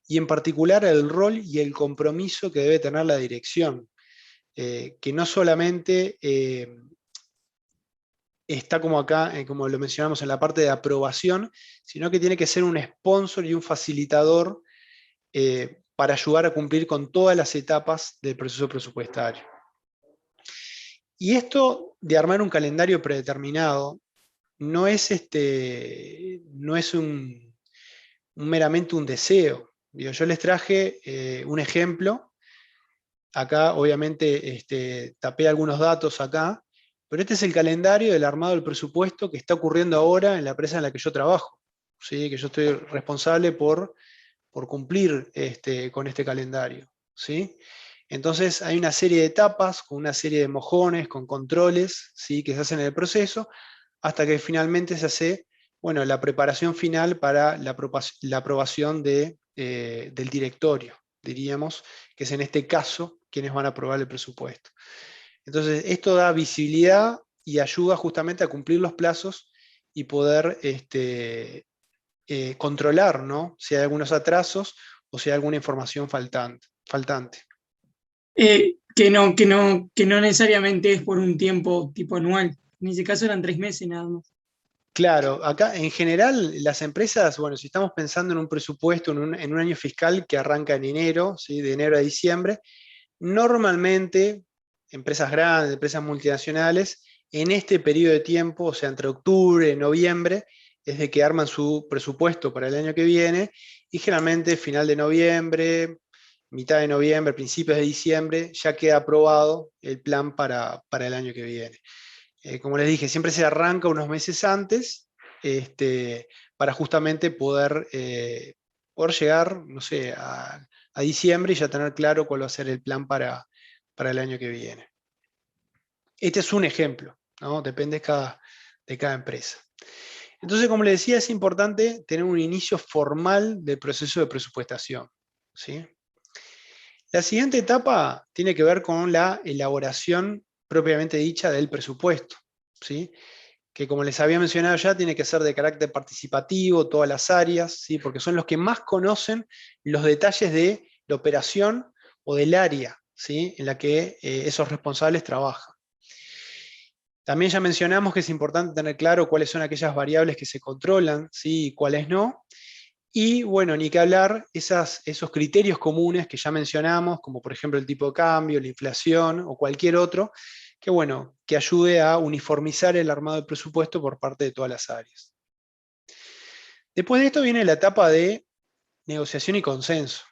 y en particular el rol y el compromiso que debe tener la dirección, que no solamente está como acá, como lo mencionamos en la parte de aprobación, sino que tiene que ser un sponsor y un facilitador para ayudar a cumplir con todas las etapas del proceso presupuestario. Y esto de armar un calendario predeterminado no es, meramente un deseo. Digo, yo les traje un ejemplo. Acá obviamente tapé algunos datos acá, pero este es el calendario del armado del presupuesto que está ocurriendo ahora en la empresa en la que yo trabajo, ¿sí? Que yo estoy responsable por cumplir con este calendario, ¿sí? Entonces hay una serie de etapas, con una serie de mojones, con controles, ¿sí? Que se hacen en el proceso, hasta que finalmente se hace, bueno, la preparación final para la aprobación del directorio, diríamos, que es en este caso quienes van a aprobar el presupuesto. Entonces, esto da visibilidad y ayuda justamente a cumplir los plazos y poder controlar, ¿no? Si hay algunos atrasos o si hay alguna información faltante. Que no necesariamente es por un tiempo tipo anual. En ese caso eran 3 meses nada más. Claro, acá en general las empresas, bueno, si estamos pensando en un presupuesto, en un año fiscal que arranca en enero, ¿sí? De enero a diciembre, normalmente empresas grandes, empresas multinacionales, en este periodo de tiempo, o sea, entre octubre y noviembre, es de que arman su presupuesto para el año que viene, y generalmente final de noviembre, mitad de noviembre, principios de diciembre, ya queda aprobado el plan para el año que viene. Como les dije, siempre se arranca unos meses antes, para justamente poder llegar, no sé, a diciembre y ya tener claro cuál va a ser el plan para el año que viene. Este es un ejemplo, ¿no? Depende de cada empresa. Entonces, como les decía, es importante tener un inicio formal del proceso de presupuestación, ¿sí? La siguiente etapa tiene que ver con la elaboración propiamente dicha del presupuesto, ¿sí? Que como les había mencionado ya, tiene que ser de carácter participativo, todas las áreas, ¿sí? Porque son los que más conocen los detalles de la operación o del área, ¿sí? En la que esos responsables trabajan. También ya mencionamos que es importante tener claro cuáles son aquellas variables que se controlan, ¿sí? Y cuáles no. Y bueno, ni que hablar, esos criterios comunes que ya mencionamos, como por ejemplo el tipo de cambio, la inflación o cualquier otro, que bueno, que ayude a uniformizar el armado del presupuesto por parte de todas las áreas. Después de esto viene la etapa de negociación y consenso.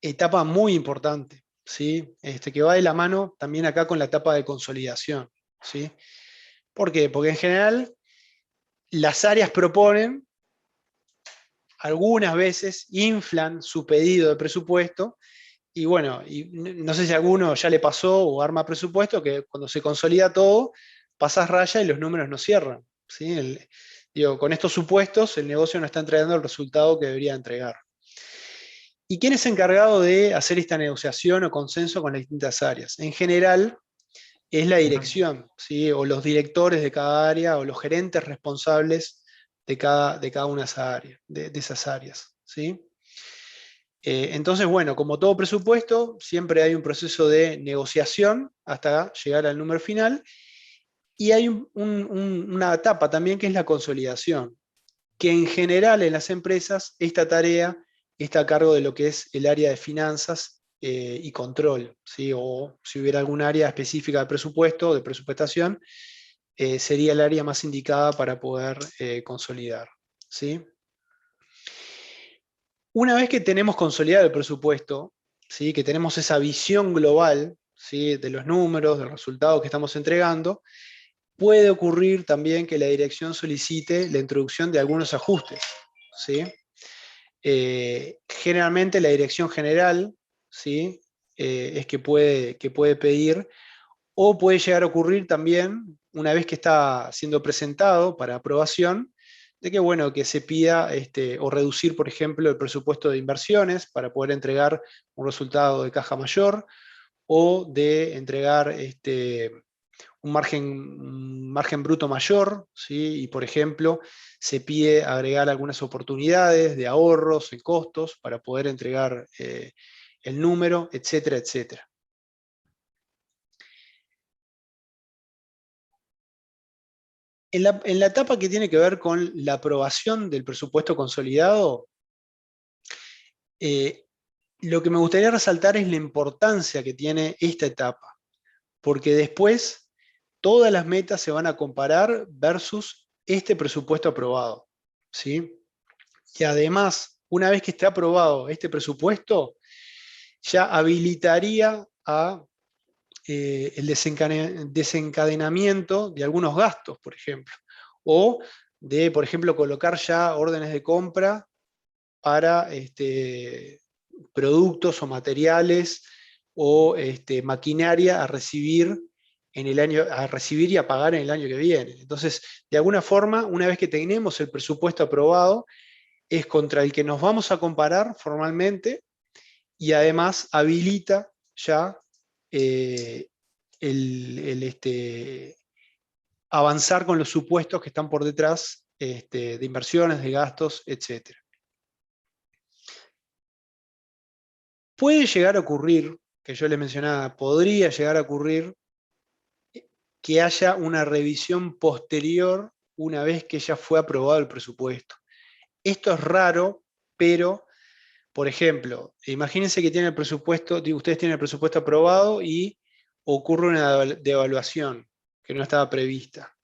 Etapa muy importante, ¿sí? Que va de la mano también acá con la etapa de consolidación, ¿sí? ¿Por qué? Porque en general las áreas proponen, algunas veces inflan su pedido de presupuesto, y bueno, y no sé si a alguno ya le pasó o arma presupuesto, que cuando se consolida todo, pasas raya y los números no cierran, ¿sí? Digo, con estos supuestos el negocio no está entregando el resultado que debería entregar. ¿Y quién es encargado de hacer esta negociación o consenso con las distintas áreas? En general es la dirección, ¿sí? O los directores de cada área o los gerentes responsables de cada una de esas áreas, ¿sí? Entonces, bueno, como todo presupuesto, siempre hay un proceso de negociación hasta llegar al número final, y hay una etapa también que es la consolidación, que en general en las empresas esta tarea está a cargo de lo que es el área de finanzas y control, ¿sí? O si hubiera algún área específica de presupuesto, de presupuestación, sería el área más indicada para poder consolidar, ¿sí? Una vez que tenemos consolidado el presupuesto, ¿sí? Que tenemos esa visión global, ¿sí? De los números, del resultado que estamos entregando, puede ocurrir también que la dirección solicite la introducción de algunos ajustes, ¿sí? Generalmente la dirección general, ¿sí? Es que puede pedir, o puede llegar a ocurrir también, una vez que está siendo presentado para aprobación, de que, bueno, que se pida o reducir, por ejemplo, el presupuesto de inversiones para poder entregar un resultado de caja mayor, o de entregar un margen bruto mayor, ¿sí? Y por ejemplo, se pide agregar algunas oportunidades de ahorros en costos para poder entregar el número, etcétera, etcétera. En la etapa que tiene que ver con la aprobación del presupuesto consolidado, lo que me gustaría resaltar es la importancia que tiene esta etapa, porque después todas las metas se van a comparar versus este presupuesto aprobado, ¿sí? Y además, una vez que esté aprobado este presupuesto, ya habilitaría el desencadenamiento de algunos gastos, por ejemplo, o de, por ejemplo, colocar ya órdenes de compra para productos o materiales o maquinaria a recibir y a pagar en el año que viene. Entonces, de alguna forma, una vez que tenemos el presupuesto aprobado, es contra el que nos vamos a comparar formalmente, y además habilita ya avanzar con los supuestos que están por detrás de inversiones, de gastos, etc. Puede llegar a ocurrir, que yo les mencionaba, podría llegar a ocurrir que haya una revisión posterior una vez que ya fue aprobado el presupuesto. Esto es raro, pero, por ejemplo, imagínense que tienen el presupuesto, ustedes tienen el presupuesto aprobado y ocurre una devaluación que no estaba prevista.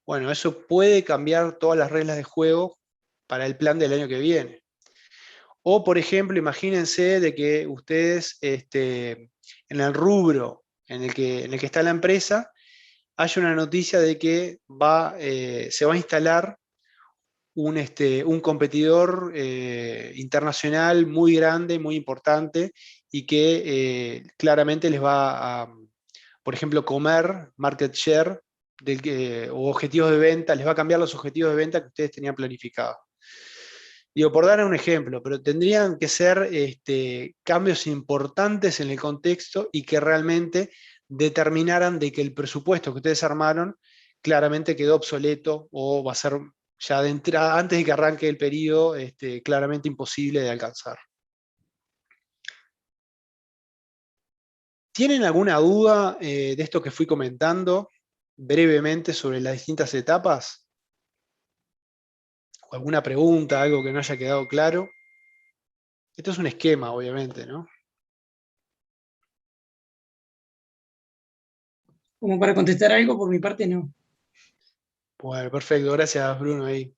Bueno, eso puede cambiar todas las reglas de juego para el plan del año que viene. O, por ejemplo, imagínense de que ustedes, en el rubro en el que está la empresa, hay una noticia de que se va a instalar un competidor internacional muy grande, muy importante, y que claramente les va a, por ejemplo, comer market share o objetivos de venta, les va a cambiar los objetivos de venta que ustedes tenían planificados. Digo, por dar un ejemplo, pero tendrían que ser cambios importantes en el contexto y que realmente determinaran de que el presupuesto que ustedes armaron claramente quedó obsoleto o va a ser ya antes de que arranque el periodo claramente imposible de alcanzar. ¿Tienen alguna duda de esto que fui comentando brevemente sobre las distintas etapas? ¿O alguna pregunta, algo que no haya quedado claro? Esto es un esquema, obviamente, ¿no? Como para contestar algo, por mi parte, no. Bueno, perfecto, gracias Bruno ahí.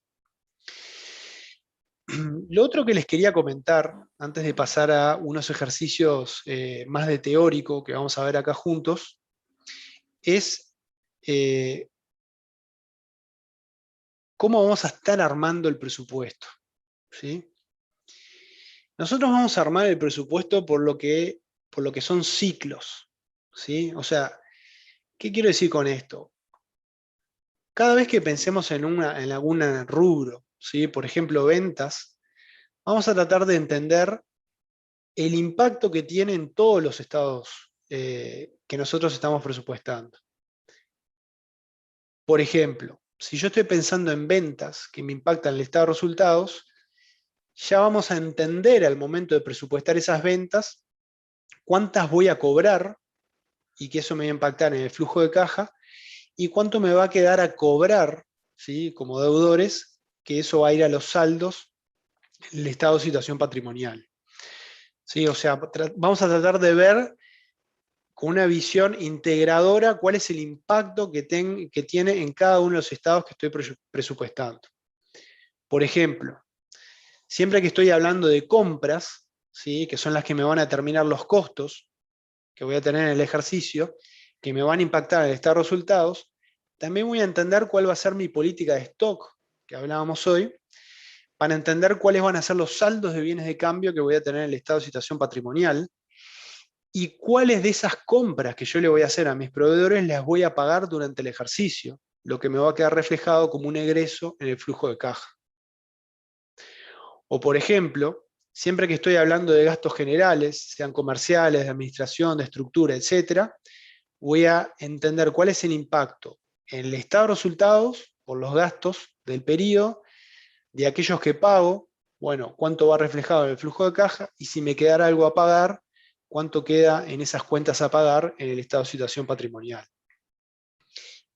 Lo otro que les quería comentar, antes de pasar a unos ejercicios más de teórico que vamos a ver acá juntos, es cómo vamos a estar armando el presupuesto, ¿sí? Nosotros vamos a armar el presupuesto por lo que son ciclos, ¿sí? O sea, ¿qué quiero decir con esto? Cada vez que pensemos en algún rubro, ¿sí? Por ejemplo, ventas, vamos a tratar de entender el impacto que tiene en todos los estados que nosotros estamos presupuestando. Por ejemplo, si yo estoy pensando en ventas que me impactan el estado de resultados, ya vamos a entender al momento de presupuestar esas ventas cuántas voy a cobrar y que eso me va a impactar en el flujo de caja y cuánto me va a quedar a cobrar, ¿sí? Como deudores, que eso va a ir a los saldos en el estado de situación patrimonial. ¿Sí? O sea, vamos a tratar de ver con una visión integradora cuál es el impacto que tiene en cada uno de los estados que estoy presupuestando. Por ejemplo, siempre que estoy hablando de compras, ¿sí? Que son las que me van a determinar los costos que voy a tener en el ejercicio, que me van a impactar en el estado de resultados, también voy a entender cuál va a ser mi política de stock, que hablábamos hoy, para entender cuáles van a ser los saldos de bienes de cambio que voy a tener en el estado de situación patrimonial, y cuáles de esas compras que yo le voy a hacer a mis proveedores las voy a pagar durante el ejercicio, lo que me va a quedar reflejado como un egreso en el flujo de caja. O por ejemplo, siempre que estoy hablando de gastos generales, sean comerciales, de administración, de estructura, etc., voy a entender cuál es el impacto en el estado de resultados por los gastos del periodo, de aquellos que pago, bueno, cuánto va reflejado en el flujo de caja, y si me quedara algo a pagar, cuánto queda en esas cuentas a pagar en el estado de situación patrimonial.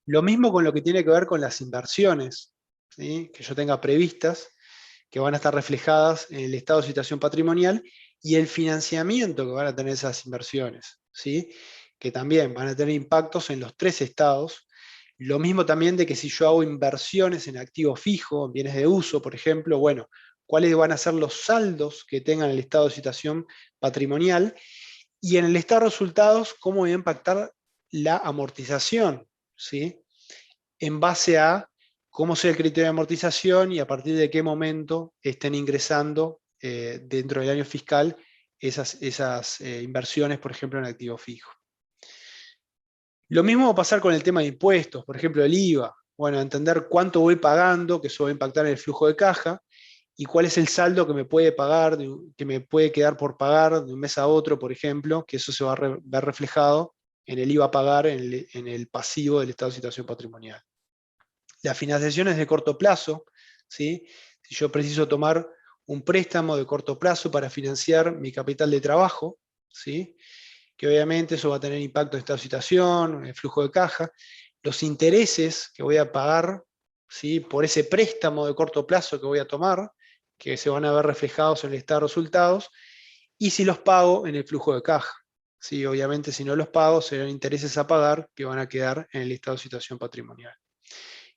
Lo mismo con lo que tiene que ver con las inversiones, ¿sí? Que yo tenga previstas, que van a estar reflejadas en el estado de situación patrimonial, y el financiamiento que van a tener esas inversiones, ¿sí? Que también van a tener impactos en los tres estados. Lo mismo también de que si yo hago inversiones en activo fijo, en bienes de uso, por ejemplo, bueno, cuáles van a ser los saldos que tengan el estado de situación patrimonial, y en el estado de resultados, cómo va a impactar la amortización, ¿sí? En base a cómo sea el criterio de amortización y a partir de qué momento estén ingresando dentro del año fiscal esas inversiones, por ejemplo, en activo fijo. Lo mismo va a pasar con el tema de impuestos, por ejemplo, el IVA. Bueno, entender cuánto voy pagando, que eso va a impactar en el flujo de caja, y cuál es el saldo que me puede pagar, que me puede quedar por pagar de un mes a otro, por ejemplo, que eso se va a ver reflejado en el IVA a pagar en el pasivo del estado de situación patrimonial. Las financiaciones de corto plazo, ¿sí? Si yo preciso tomar un préstamo de corto plazo para financiar mi capital de trabajo, ¿sí? Que obviamente eso va a tener impacto en esta situación, en el flujo de caja. Los intereses que voy a pagar, ¿sí? Por ese préstamo de corto plazo que voy a tomar, que se van a ver reflejados en el estado de resultados, y si los pago en el flujo de caja. ¿Sí? Obviamente si no los pago serán intereses a pagar que van a quedar en el estado de situación patrimonial.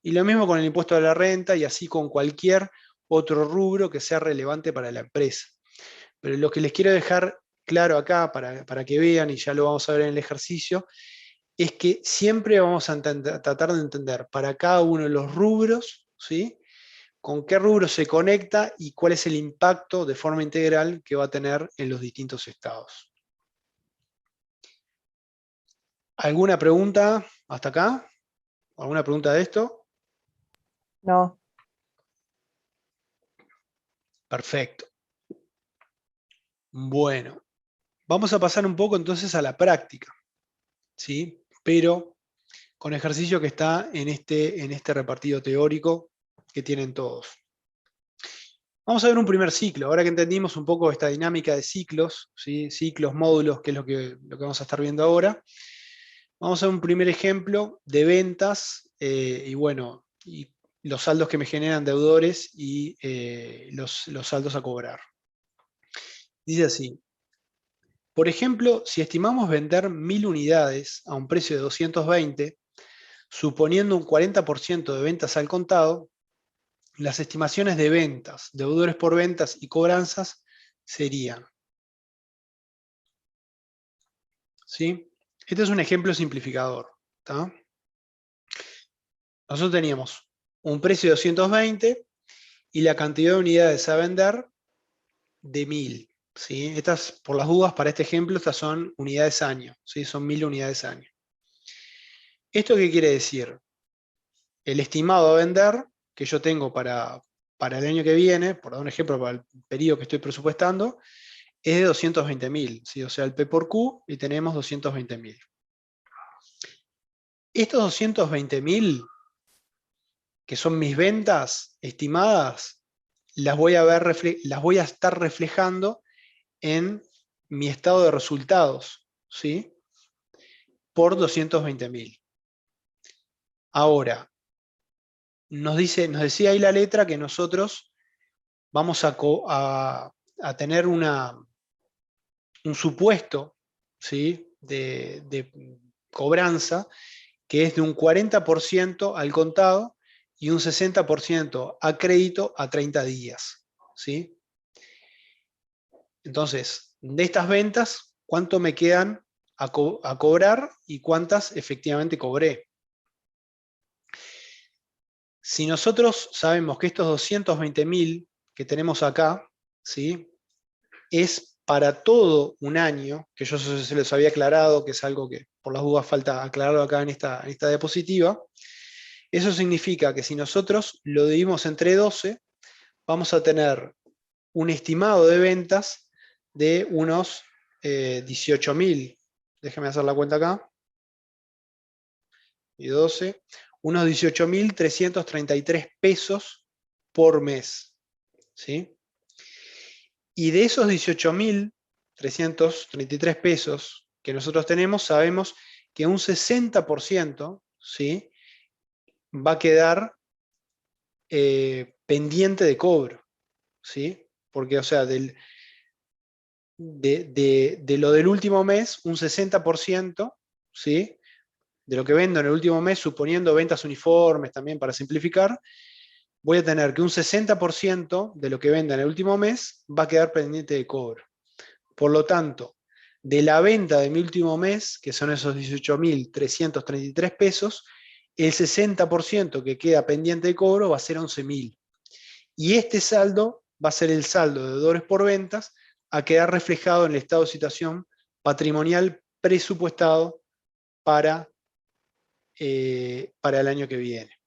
Y lo mismo con el impuesto a la renta y así con cualquier otro rubro que sea relevante para la empresa. Pero lo que les quiero dejar claro acá para que vean, y ya lo vamos a ver en el ejercicio, es que siempre vamos a tratar de entender para cada uno de los rubros, ¿sí? Con qué rubro se conecta y cuál es el impacto de forma integral que va a tener en los distintos estados. ¿Alguna pregunta hasta acá? ¿Alguna pregunta de esto? No. Perfecto. Bueno, vamos a pasar un poco entonces a la práctica, ¿sí? Pero con ejercicio que está en este repartido teórico que tienen todos. Vamos a ver un primer ciclo, ahora que entendimos un poco esta dinámica de ciclos, ¿sí? Ciclos, módulos, que es lo que vamos a estar viendo ahora. Vamos a ver un primer ejemplo de ventas, y bueno, y los saldos que me generan deudores y los saldos a cobrar. Dice así: por ejemplo, si estimamos vender 1000 unidades a un precio de 220, suponiendo un 40% de ventas al contado, las estimaciones de ventas, deudores por ventas y cobranzas serían. ¿Sí? Este es un ejemplo simplificador. ¿Tá? Nosotros teníamos un precio de 220 y la cantidad de unidades a vender de 1000. ¿Sí? Estas, por las dudas, para este ejemplo, estas son unidades año. ¿Sí? Son 1000 unidades año. ¿Esto qué quiere decir? El estimado a vender que yo tengo para el año que viene, por dar un ejemplo, para el periodo que estoy presupuestando, es de 220.000, ¿sí? O sea, el P por Q y tenemos 220.000. Estos 220.000, que son mis ventas estimadas, las voy a estar reflejando en mi estado de resultados, ¿sí? Por 220.000. Ahora, nos decía ahí la letra que nosotros vamos a tener un supuesto, ¿sí? de cobranza que es de un 40% al contado y un 60% a crédito a 30 días. ¿Sí? Entonces, de estas ventas, ¿cuánto me quedan a cobrar y cuántas efectivamente cobré? Si nosotros sabemos que estos 220.000 que tenemos acá, ¿sí? Es para todo un año, que yo se los había aclarado, que es algo que por las dudas falta aclararlo acá en esta diapositiva. Eso significa que si nosotros lo dividimos entre 12, vamos a tener un estimado de ventas de unos 18.000. Déjame hacer la cuenta acá. Y 12, unos 18.333 pesos por mes. ¿Sí? Y de esos 18.333 pesos que nosotros tenemos, sabemos que un 60%, ¿sí? Va a quedar pendiente de cobro. ¿Sí? Porque, o sea, de lo del último mes, un 60%, ¿sí? De lo que vendo en el último mes, suponiendo ventas uniformes también para simplificar, voy a tener que un 60% de lo que venda en el último mes va a quedar pendiente de cobro. Por lo tanto, de la venta de mi último mes, que son esos 18.333 pesos, el 60% que queda pendiente de cobro va a ser 11.000. Y este saldo va a ser el saldo de deudores por ventas a quedar reflejado en el estado de situación patrimonial presupuestado para el año que viene.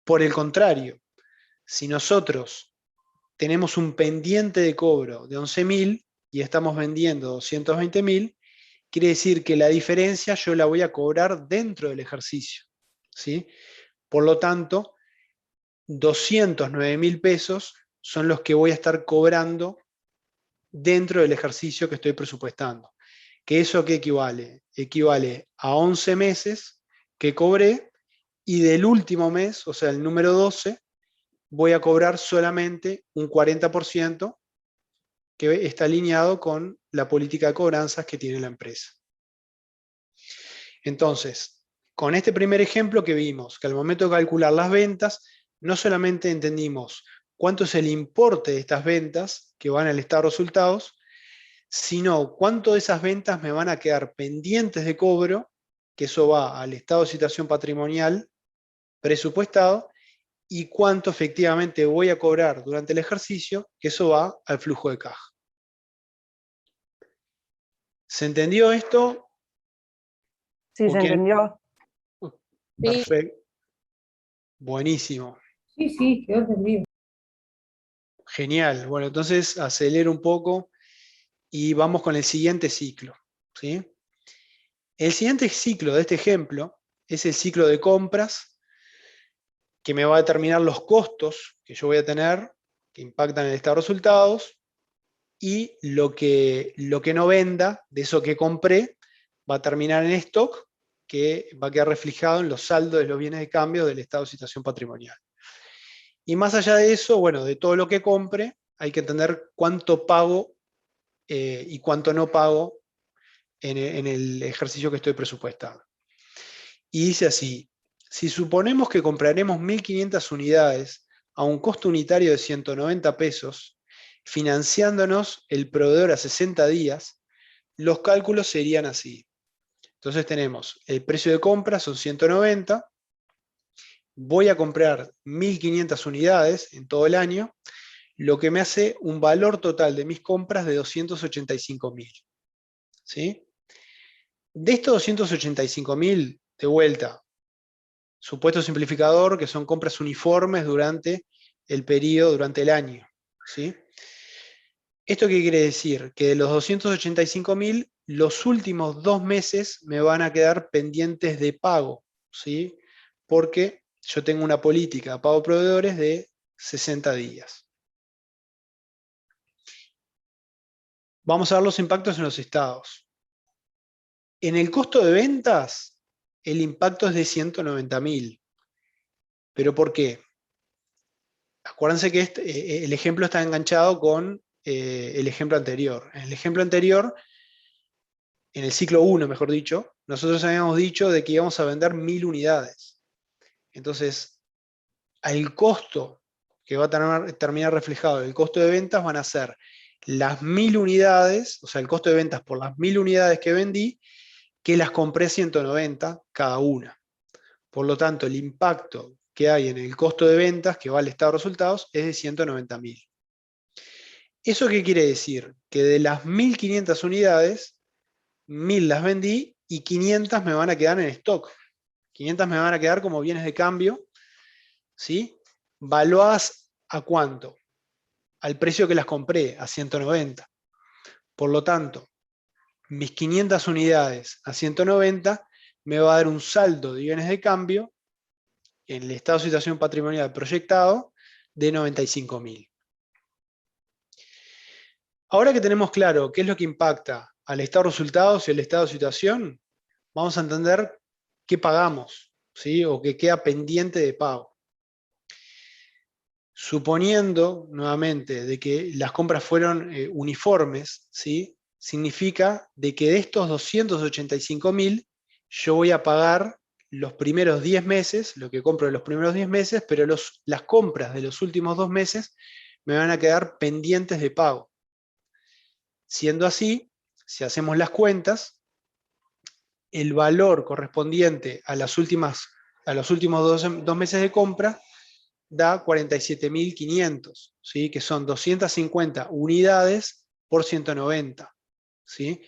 Por el contrario, si nosotros tenemos un pendiente de cobro de 11.000 y estamos vendiendo 220.000, quiere decir que la diferencia yo la voy a cobrar dentro del ejercicio. ¿Sí? Por lo tanto, 209.000 pesos son los que voy a estar cobrando dentro del ejercicio que estoy presupuestando. ¿Que eso qué equivale? Equivale a 11 meses que cobré, y del último mes, o sea, el número 12, voy a cobrar solamente un 40%, que está alineado con la política de cobranzas que tiene la empresa. Entonces, con este primer ejemplo que vimos, que al momento de calcular las ventas, no solamente entendimos cuánto es el importe de estas ventas que van al estado de resultados, sino cuánto de esas ventas me van a quedar pendientes de cobro, que eso va al estado de situación patrimonial presupuestado, y cuánto efectivamente voy a cobrar durante el ejercicio, que eso va al flujo de caja. ¿Se entendió esto? Sí, se entendió. Perfecto. Buenísimo. Sí, quedó entendido. Genial. Bueno, entonces acelero un poco y vamos con el siguiente ciclo, ¿sí? El siguiente ciclo de este ejemplo es el ciclo de compras, que me va a determinar los costos que yo voy a tener, que impactan en el estado de resultados, y lo que no venda de eso que compré va a terminar en stock, que va a quedar reflejado en los saldos de los bienes de cambio del estado de situación patrimonial. Y más allá de eso, bueno, de todo lo que compre, hay que entender cuánto pago y cuánto no pago en el ejercicio que estoy presupuestando. Y dice así: si suponemos que compraremos 1.500 unidades a un costo unitario de 190 pesos, financiándonos el proveedor a 60 días, los cálculos serían así. Entonces tenemos el precio de compra, son 190, voy a comprar 1.500 unidades en todo el año, lo que me hace un valor total de mis compras de 285.000. ¿Sí? De estos 285.000, de vuelta, supuesto simplificador, que son compras uniformes durante el periodo, durante el año. ¿Sí? ¿Esto qué quiere decir? Que de los 285.000, los últimos 2 meses me van a quedar pendientes de pago, ¿sí? Porque yo tengo una política de pago a proveedores de 60 días. Vamos a ver los impactos en los estados. En el costo de ventas, el impacto es de 190.000. ¿Pero por qué? Acuérdense que el ejemplo está enganchado con el ejemplo anterior. En el ejemplo anterior, en el ciclo 1, mejor dicho, nosotros habíamos dicho de que íbamos a vender 1.000 unidades. Entonces, al costo que va a terminar reflejado, el costo de ventas van a ser las 1.000 unidades, o sea, el costo de ventas por las 1.000 unidades que vendí, que las compré 190 cada una. Por lo tanto, el impacto que hay en el costo de ventas, que va al estado de resultados, es de 190.000. ¿Eso qué quiere decir? Que de las 1.500 unidades, 1.000 las vendí y 500 me van a quedar en stock. 500 me van a quedar como bienes de cambio, ¿sí? ¿Valuadas a cuánto? Al precio que las compré, a 190. Por lo tanto, mis 500 unidades a 190 me va a dar un saldo de bienes de cambio en el estado de situación patrimonial proyectado de 95.000. Ahora que tenemos claro qué es lo que impacta al estado de resultados y al estado de situación, vamos a entender qué pagamos, ¿sí? O qué queda pendiente de pago. Suponiendo, nuevamente, de que las compras fueron uniformes, ¿sí? Significa de que de estos 285.000, yo voy a pagar los primeros 10 meses, lo que compro de los primeros 10 meses, pero las compras de los últimos 2 meses me van a quedar pendientes de pago. Siendo así, si hacemos las cuentas, el valor correspondiente a los últimos 2 meses de compra da 47.500, ¿sí? Que son 250 unidades por 190. ¿Sí?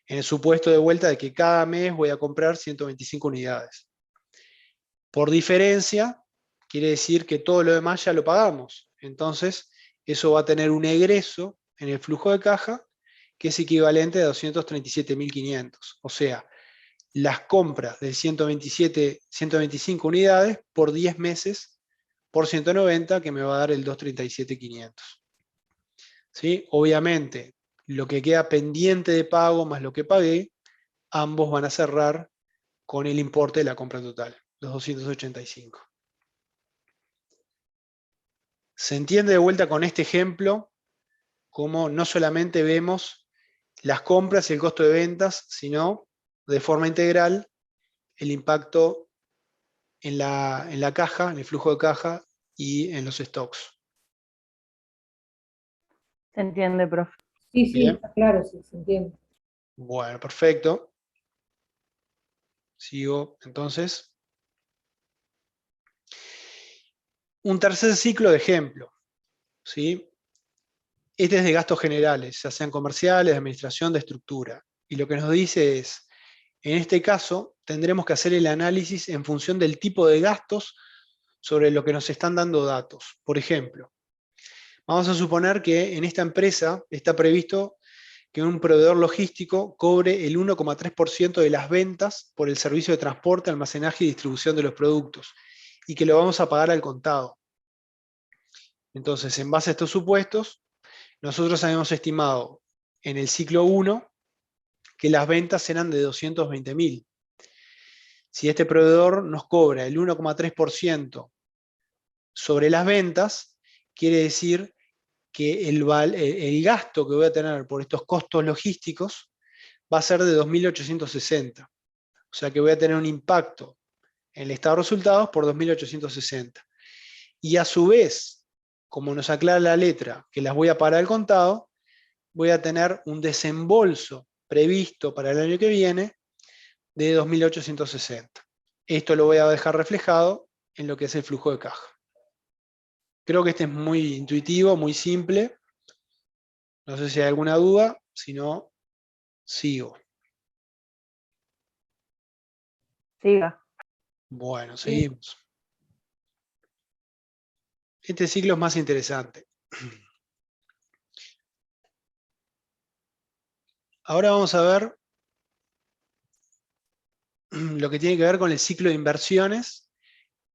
En el supuesto de vuelta de que cada mes voy a comprar 125 unidades. Por diferencia, quiere decir que todo lo demás ya lo pagamos. Entonces, eso va a tener un egreso en el flujo de caja que es equivalente a 237.500. O sea, las compras de 125 unidades por 10 meses por 190, que me va a dar el 237.500. ¿Sí? Obviamente, lo que queda pendiente de pago más lo que pagué, ambos van a cerrar con el importe de la compra total, los 285. Se entiende de vuelta con este ejemplo cómo no solamente vemos las compras y el costo de ventas, sino de forma integral el impacto en la caja, en el flujo de caja y en los stocks. ¿Se entiende, profe? Sí, sí, Bien. está claro, sí, se entiende. Bueno, perfecto. Sigo entonces. Un tercer ciclo de ejemplo, ¿sí? Este es de gastos generales, ya sean comerciales, de administración, de estructura. Y lo que nos dice es, en este caso, tendremos que hacer el análisis en función del tipo de gastos sobre lo que nos están dando datos. Por ejemplo, vamos a suponer que en esta empresa está previsto que un proveedor logístico cobre el 1,3% de las ventas por el servicio de transporte, almacenaje y distribución de los productos, y que lo vamos a pagar al contado. Entonces, en base a estos supuestos, nosotros habíamos estimado en el ciclo 1 que las ventas eran de 220.000. Si este proveedor nos cobra el 1,3% sobre las ventas, quiere decir que el gasto que voy a tener por estos costos logísticos va a ser de 2.860. O sea que voy a tener un impacto en el estado de resultados por 2.860. Y a su vez, como nos aclara la letra que las voy a pagar al contado, voy a tener un desembolso previsto para el año que viene de 2.860. Esto lo voy a dejar reflejado en lo que es el flujo de caja. Creo que este es muy intuitivo, muy simple. No sé si hay alguna duda, si no, sigo. Siga. Bueno, seguimos. Este ciclo es más interesante. Ahora vamos a ver lo que tiene que ver con el ciclo de inversiones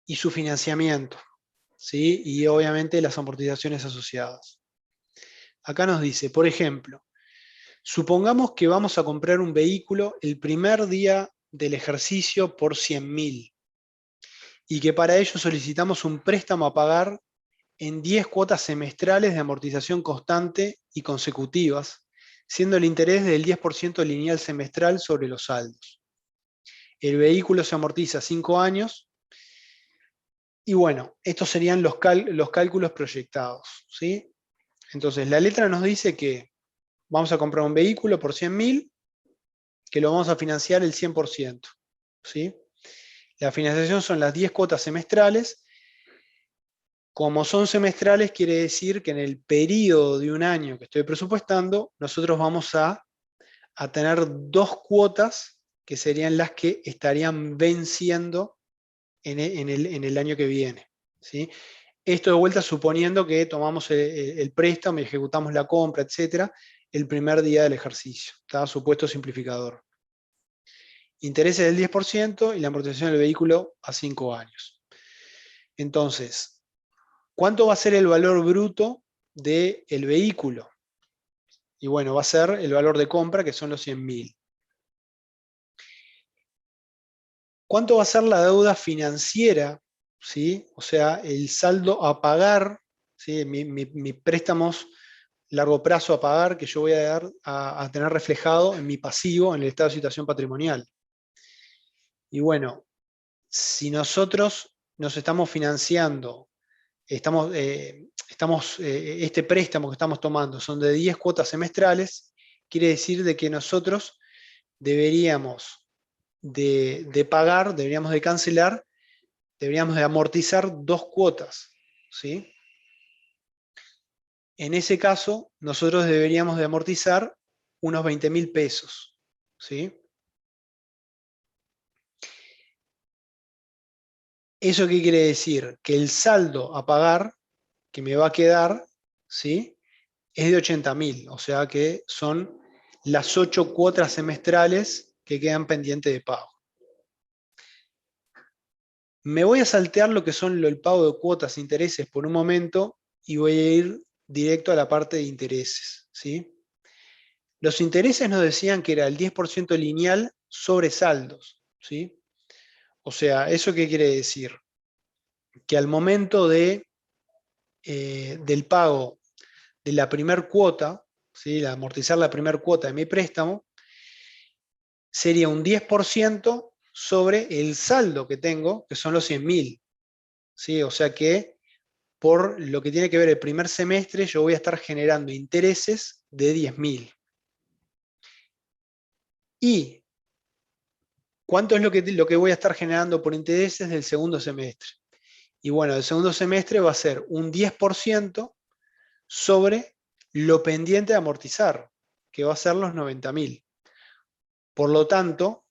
y su financiamiento, ¿sí? Y obviamente las amortizaciones asociadas. Acá nos dice, por ejemplo, supongamos que vamos a comprar un vehículo el primer día del ejercicio por 100.000 y que para ello solicitamos un préstamo a pagar en 10 cuotas semestrales de amortización constante y consecutivas, siendo el interés del 10% lineal semestral sobre los saldos. El vehículo se amortiza 5 años y bueno, estos serían los cálculos proyectados, ¿sí? Entonces la letra nos dice que vamos a comprar un vehículo por 100.000, que lo vamos a financiar el 100%, ¿sí? La financiación son las 10 cuotas semestrales. Como son semestrales, quiere decir que en el periodo de un año que estoy presupuestando, nosotros vamos a tener 2 cuotas que serían las que estarían venciendo en el año que viene, ¿sí? Esto de vuelta suponiendo que tomamos el préstamo y ejecutamos la compra, etcétera, el primer día del ejercicio. Está supuesto simplificador. Intereses del 10% y la amortización del vehículo a 5 años. Entonces, ¿cuánto va a ser el valor bruto del vehículo? Y bueno, va a ser el valor de compra, que son los 100.000. ¿Cuánto va a ser la deuda financiera? ¿Sí? O sea, el saldo a pagar, ¿sí? Mi préstamos largo plazo a pagar que yo voy a tener reflejado en mi pasivo, en el estado de situación patrimonial. Y bueno, si nosotros nos estamos financiando, este préstamo que estamos tomando son de 10 cuotas semestrales, quiere decir de que nosotros deberíamos de pagar, deberíamos de cancelar, deberíamos de amortizar 2 cuotas, ¿sí? En ese caso, nosotros deberíamos de amortizar unos 20.000 pesos, ¿sí? ¿Eso qué quiere decir? Que el saldo a pagar que me va a quedar, ¿sí?, es de 80.000, o sea que son las 8 cuotas semestrales que quedan pendientes de pago. Me voy a saltear lo que son el pago de cuotas e intereses por un momento y voy a ir directo a la parte de intereses, ¿sí? Los intereses nos decían que era el 10% lineal sobre saldos, ¿sí? O sea, ¿eso qué quiere decir? Que al momento del pago de la primer cuota, ¿sí? Amortizar la primer cuota de mi préstamo, sería un 10% sobre el saldo que tengo, que son los 100.000. ¿Sí? O sea que por lo que tiene que ver el primer semestre, yo voy a estar generando intereses de 10.000. ¿Y cuánto es lo que voy a estar generando por intereses del segundo semestre? Y bueno, el segundo semestre va a ser un 10% sobre lo pendiente de amortizar, que va a ser los 90.000. Por lo tanto,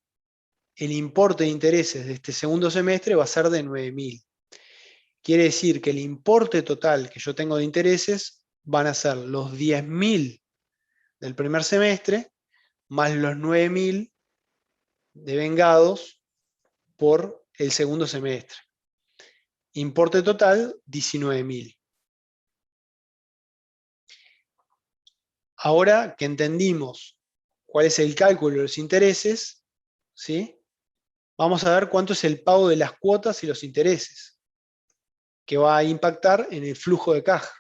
el importe de intereses de este segundo semestre va a ser de 9.000. Quiere decir que el importe total que yo tengo de intereses van a ser los 10.000 del primer semestre más los 9.000 devengados por el segundo semestre. Importe total, 19.000. Ahora que entendimos cuál es el cálculo de los intereses, ¿sí? Vamos a ver cuánto es el pago de las cuotas y los intereses, que va a impactar en el flujo de caja.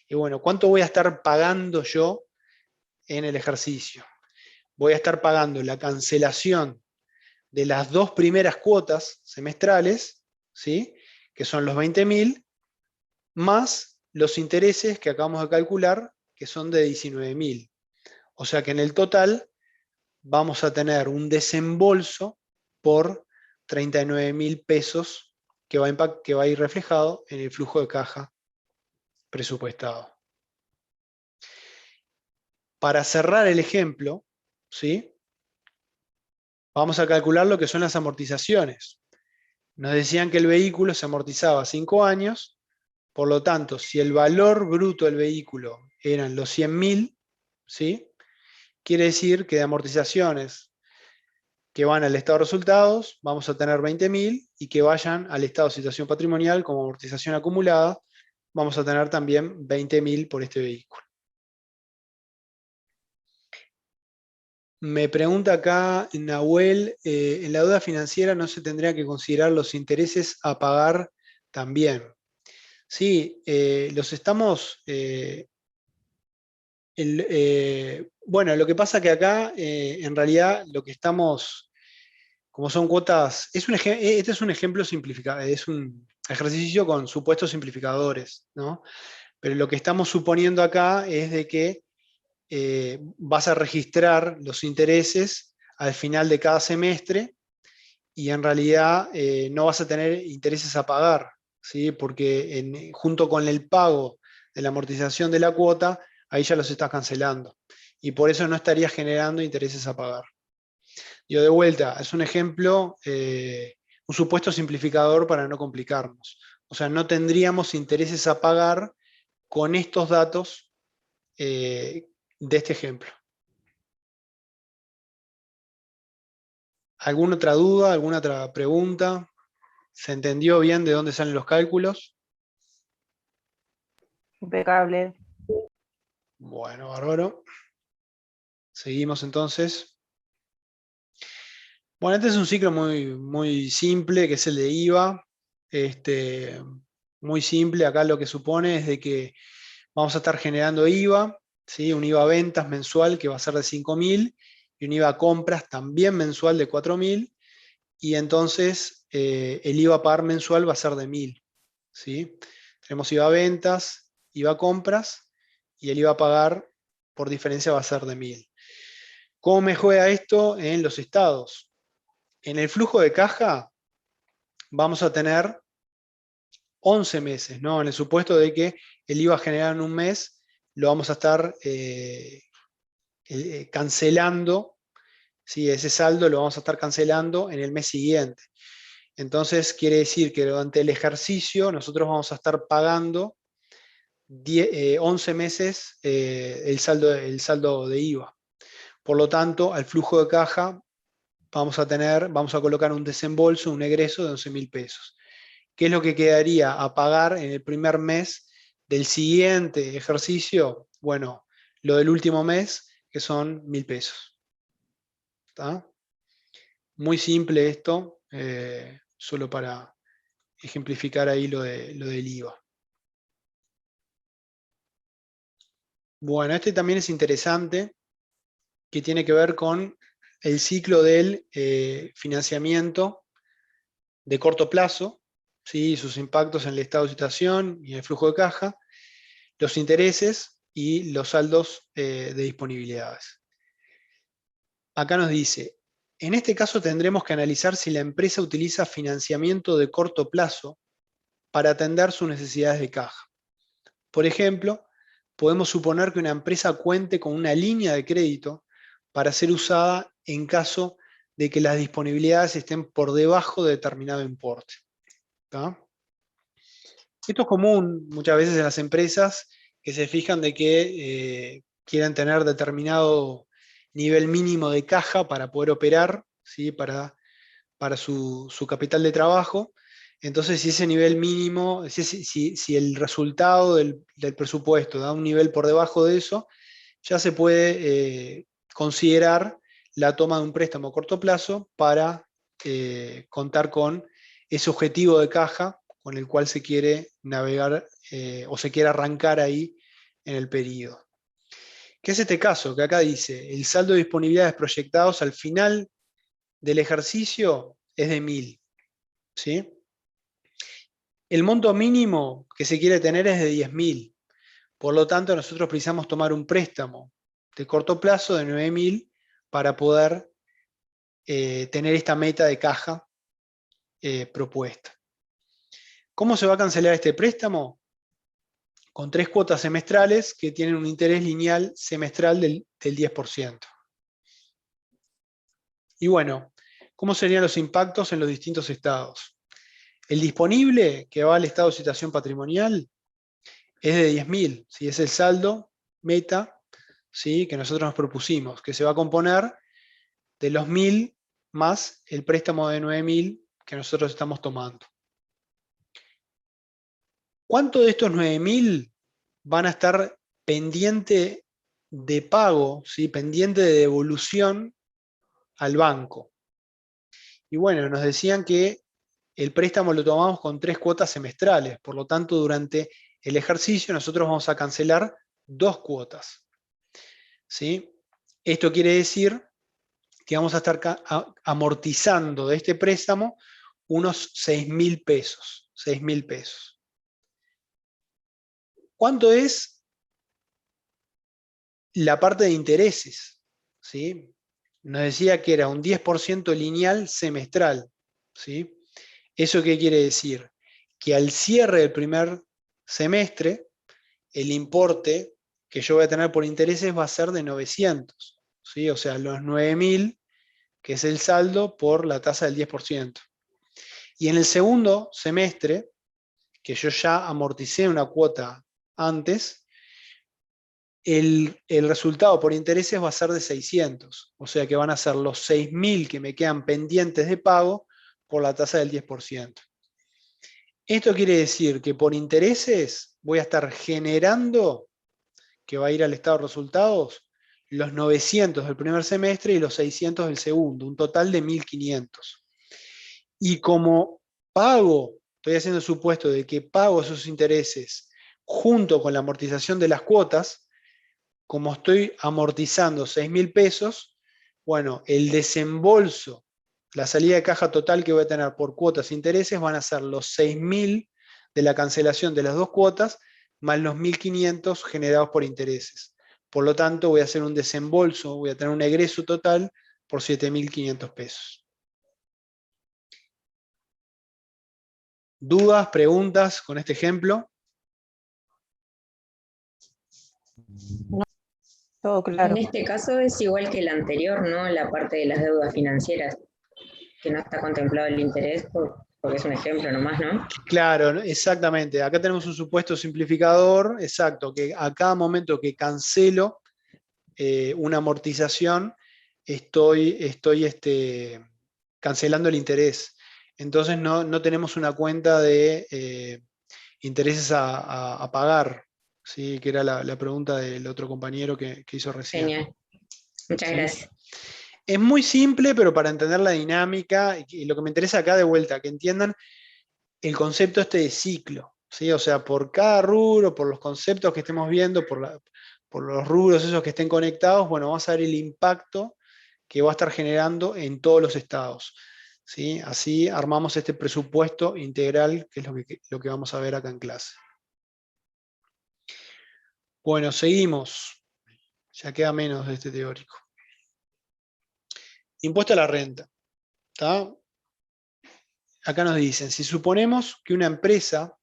Y bueno, ¿cuánto voy a estar pagando yo en el ejercicio? Voy a estar pagando la cancelación de las 2 primeras cuotas semestrales, ¿sí? Que son los 20.000, más los intereses que acabamos de calcular, que son de 19.000. O sea que en el total vamos a tener un desembolso por 39.000 pesos que va a ir reflejado en el flujo de caja presupuestado. Para cerrar el ejemplo, ¿sí? Vamos a calcular lo que son las amortizaciones. Nos decían que el vehículo se amortizaba 5 años, por lo tanto, si el valor bruto del vehículo eran los 100.000, ¿sí? Quiere decir que de amortizaciones que van al estado de resultados, vamos a tener 20.000, y que vayan al estado de situación patrimonial como amortización acumulada, vamos a tener también 20.000 por este vehículo. Me pregunta acá Nahuel, en la deuda financiera no se tendría que considerar los intereses a pagar también. Sí, los estamos... bueno, lo que pasa que acá, en realidad, lo que estamos, como son cuotas, este es un ejemplo simplificado, es un ejercicio con supuestos simplificadores, ¿no? Pero lo que estamos suponiendo acá es de que vas a registrar los intereses al final de cada semestre, y en realidad no vas a tener intereses a pagar, ¿sí? Porque junto con el pago de la amortización de la cuota, ahí ya los estás cancelando. Y por eso no estarías generando intereses a pagar. Yo de vuelta, es un ejemplo, un supuesto simplificador para no complicarnos. O sea, no tendríamos intereses a pagar con estos datos de este ejemplo. ¿Alguna otra duda? ¿Alguna otra pregunta? ¿Se entendió bien de dónde salen los cálculos? Impecable. Bueno, bárbaro. Seguimos entonces. Bueno, este es un ciclo muy simple, que es el de IVA. Muy simple. Acá lo que supone es de que vamos a estar generando IVA, ¿sí? Un IVA ventas mensual que va a ser de 5.000, y un IVA compras también mensual de 4.000, y entonces el IVA a pagar mensual va a ser de 1.000. ¿Sí? Tenemos IVA ventas, IVA compras, y el IVA a pagar por diferencia va a ser de 1.000. ¿Cómo me juega esto en los estados? En el flujo de caja vamos a tener 11 meses, ¿no? En el supuesto de que el IVA generado en un mes lo vamos a estar cancelando, ¿sí? Ese saldo lo vamos a estar cancelando en el mes siguiente. Entonces quiere decir que durante el ejercicio nosotros vamos a estar pagando 11 meses el saldo de IVA. Por lo tanto, al flujo de caja vamos a colocar un desembolso, un egreso de 11.000 pesos. ¿Qué es lo que quedaría a pagar en el primer mes del siguiente ejercicio? Bueno, lo del último mes, que son 1.000 pesos. ¿Está? Muy simple esto, solo para ejemplificar ahí lo del IVA. Bueno, este también es interesante, que tiene que ver con el ciclo del financiamiento de corto plazo, ¿sí? Sus impactos en el estado de situación y en el flujo de caja, los intereses y los saldos de disponibilidades. Acá nos dice, en este caso tendremos que analizar si la empresa utiliza financiamiento de corto plazo para atender sus necesidades de caja. Por ejemplo, podemos suponer que una empresa cuente con una línea de crédito para ser usada en caso de que las disponibilidades estén por debajo de determinado importe. ¿Está? Esto es común muchas veces en las empresas que se fijan de que quieren tener determinado nivel mínimo de caja para poder operar, ¿sí? para su capital de trabajo. Entonces, si ese nivel mínimo, si el resultado del presupuesto da un nivel por debajo de eso, ya se puede considerar la toma de un préstamo a corto plazo para contar con ese objetivo de caja con el cual se quiere navegar o se quiere arrancar ahí en el periodo. ¿Qué es este caso? Que acá dice, el saldo de disponibilidades proyectados al final del ejercicio es de 1.000. ¿Sí? El monto mínimo que se quiere tener es de 10.000. Por lo tanto, nosotros precisamos tomar un préstamo de corto plazo de 9.000 para poder tener esta meta de caja propuesta. ¿Cómo se va a cancelar este préstamo? Con 3 cuotas semestrales que tienen un interés lineal semestral del 10%. Y bueno, ¿cómo serían los impactos en los distintos estados? El disponible, que va al estado de situación patrimonial, es de 10.000, ¿sí? Es el saldo meta, ¿sí? Que nosotros nos propusimos, que se va a componer de los 1.000 más el préstamo de 9.000 que nosotros estamos tomando. ¿Cuánto de estos 9.000 van a estar pendiente de pago, ¿sí? Pendiente de devolución al banco? Y bueno, nos decían que el préstamo lo tomamos con 3 cuotas semestrales, por lo tanto durante el ejercicio nosotros vamos a cancelar 2 cuotas. ¿Sí? Esto quiere decir que vamos a estar amortizando de este préstamo unos 6.000 pesos. 6.000 pesos. ¿Cuánto es la parte de intereses? ¿Sí? Nos decía que era un 10% lineal semestral. ¿Sí? ¿Eso qué quiere decir? Que al cierre del primer semestre, el importe que yo voy a tener por intereses va a ser de 900. ¿Sí? O sea, los 9.000, que es el saldo por la tasa del 10%. Y en el segundo semestre, que yo ya amorticé una cuota antes, el resultado por intereses va a ser de 600. O sea que van a ser los 6.000 que me quedan pendientes de pago por la tasa del 10%. Esto quiere decir que por intereses voy a estar generando, que va a ir al estado de resultados, los 900 del primer semestre y los 600 del segundo, un total de 1.500. Y como pago, estoy haciendo el supuesto de que pago esos intereses junto con la amortización de las cuotas, como estoy amortizando 6.000 pesos, bueno, el desembolso, la salida de caja total que voy a tener por cuotas e intereses van a ser los 6.000 de la cancelación de las 2 cuotas, más los 1.500 generados por intereses. Por lo tanto, voy a hacer un desembolso, voy a tener un egreso total por 7.500 pesos. ¿Dudas, preguntas con este ejemplo? No, todo claro. En este caso es igual que el anterior, ¿no? La parte de las deudas financieras, que no está contemplado el interés, porque es un ejemplo nomás, ¿no? Claro, exactamente. Acá tenemos un supuesto simplificador, exacto, que a cada momento que cancelo una amortización, estoy cancelando el interés. Entonces no tenemos una cuenta de intereses a pagar, ¿sí? Que era la pregunta del otro compañero que hizo recién. Genial. Muchas ¿sí? gracias. Es muy simple, pero para entender la dinámica, y lo que me interesa acá de vuelta, que entiendan el concepto este de ciclo, ¿sí? O sea, por cada rubro, por los conceptos que estemos viendo, por los rubros esos que estén conectados, bueno, vamos a ver el impacto que va a estar generando en todos los estados, ¿sí? Así armamos este presupuesto integral, que es lo que vamos a ver acá en clase. Bueno, seguimos. Ya queda menos de este teórico. Impuesto a la renta. ¿Está? Acá nos dicen, si suponemos que una empresa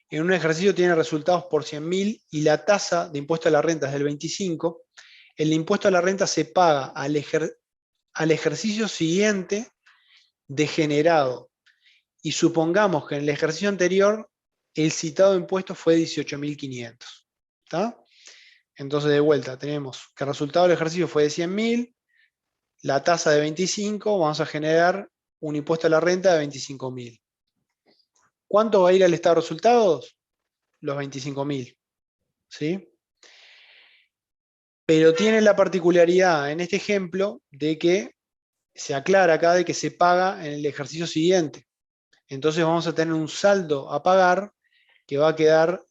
en un ejercicio tiene resultados por 100.000 y la tasa de impuesto a la renta es del 25, el impuesto a la renta se paga al ejercicio siguiente degenerado. Y supongamos que en el ejercicio anterior el citado impuesto fue 18.500. ¿Está? Entonces, de vuelta, tenemos que el resultado del ejercicio fue de 100.000, la tasa de 25, vamos a generar un impuesto a la renta de 25.000. ¿Cuánto va a ir al estado de resultados? Los 25.000. ¿Sí? Pero tiene la particularidad en este ejemplo de que se aclara acá de que se paga en el ejercicio siguiente. Entonces vamos a tener un saldo a pagar que va a quedar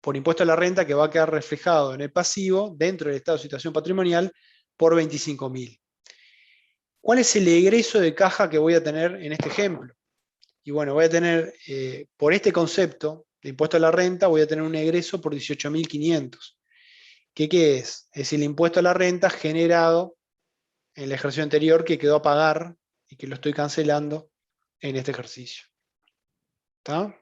por impuesto a la renta, que va a quedar reflejado en el pasivo dentro del estado de situación patrimonial por 25.000. ¿Cuál es el egreso de caja que voy a tener en este ejemplo? Y bueno, voy a tener, por este concepto de impuesto a la renta, voy a tener un egreso por 18.500. ¿Qué es? Es el impuesto a la renta generado en el ejercicio anterior que quedó a pagar y que lo estoy cancelando en este ejercicio. ¿Está?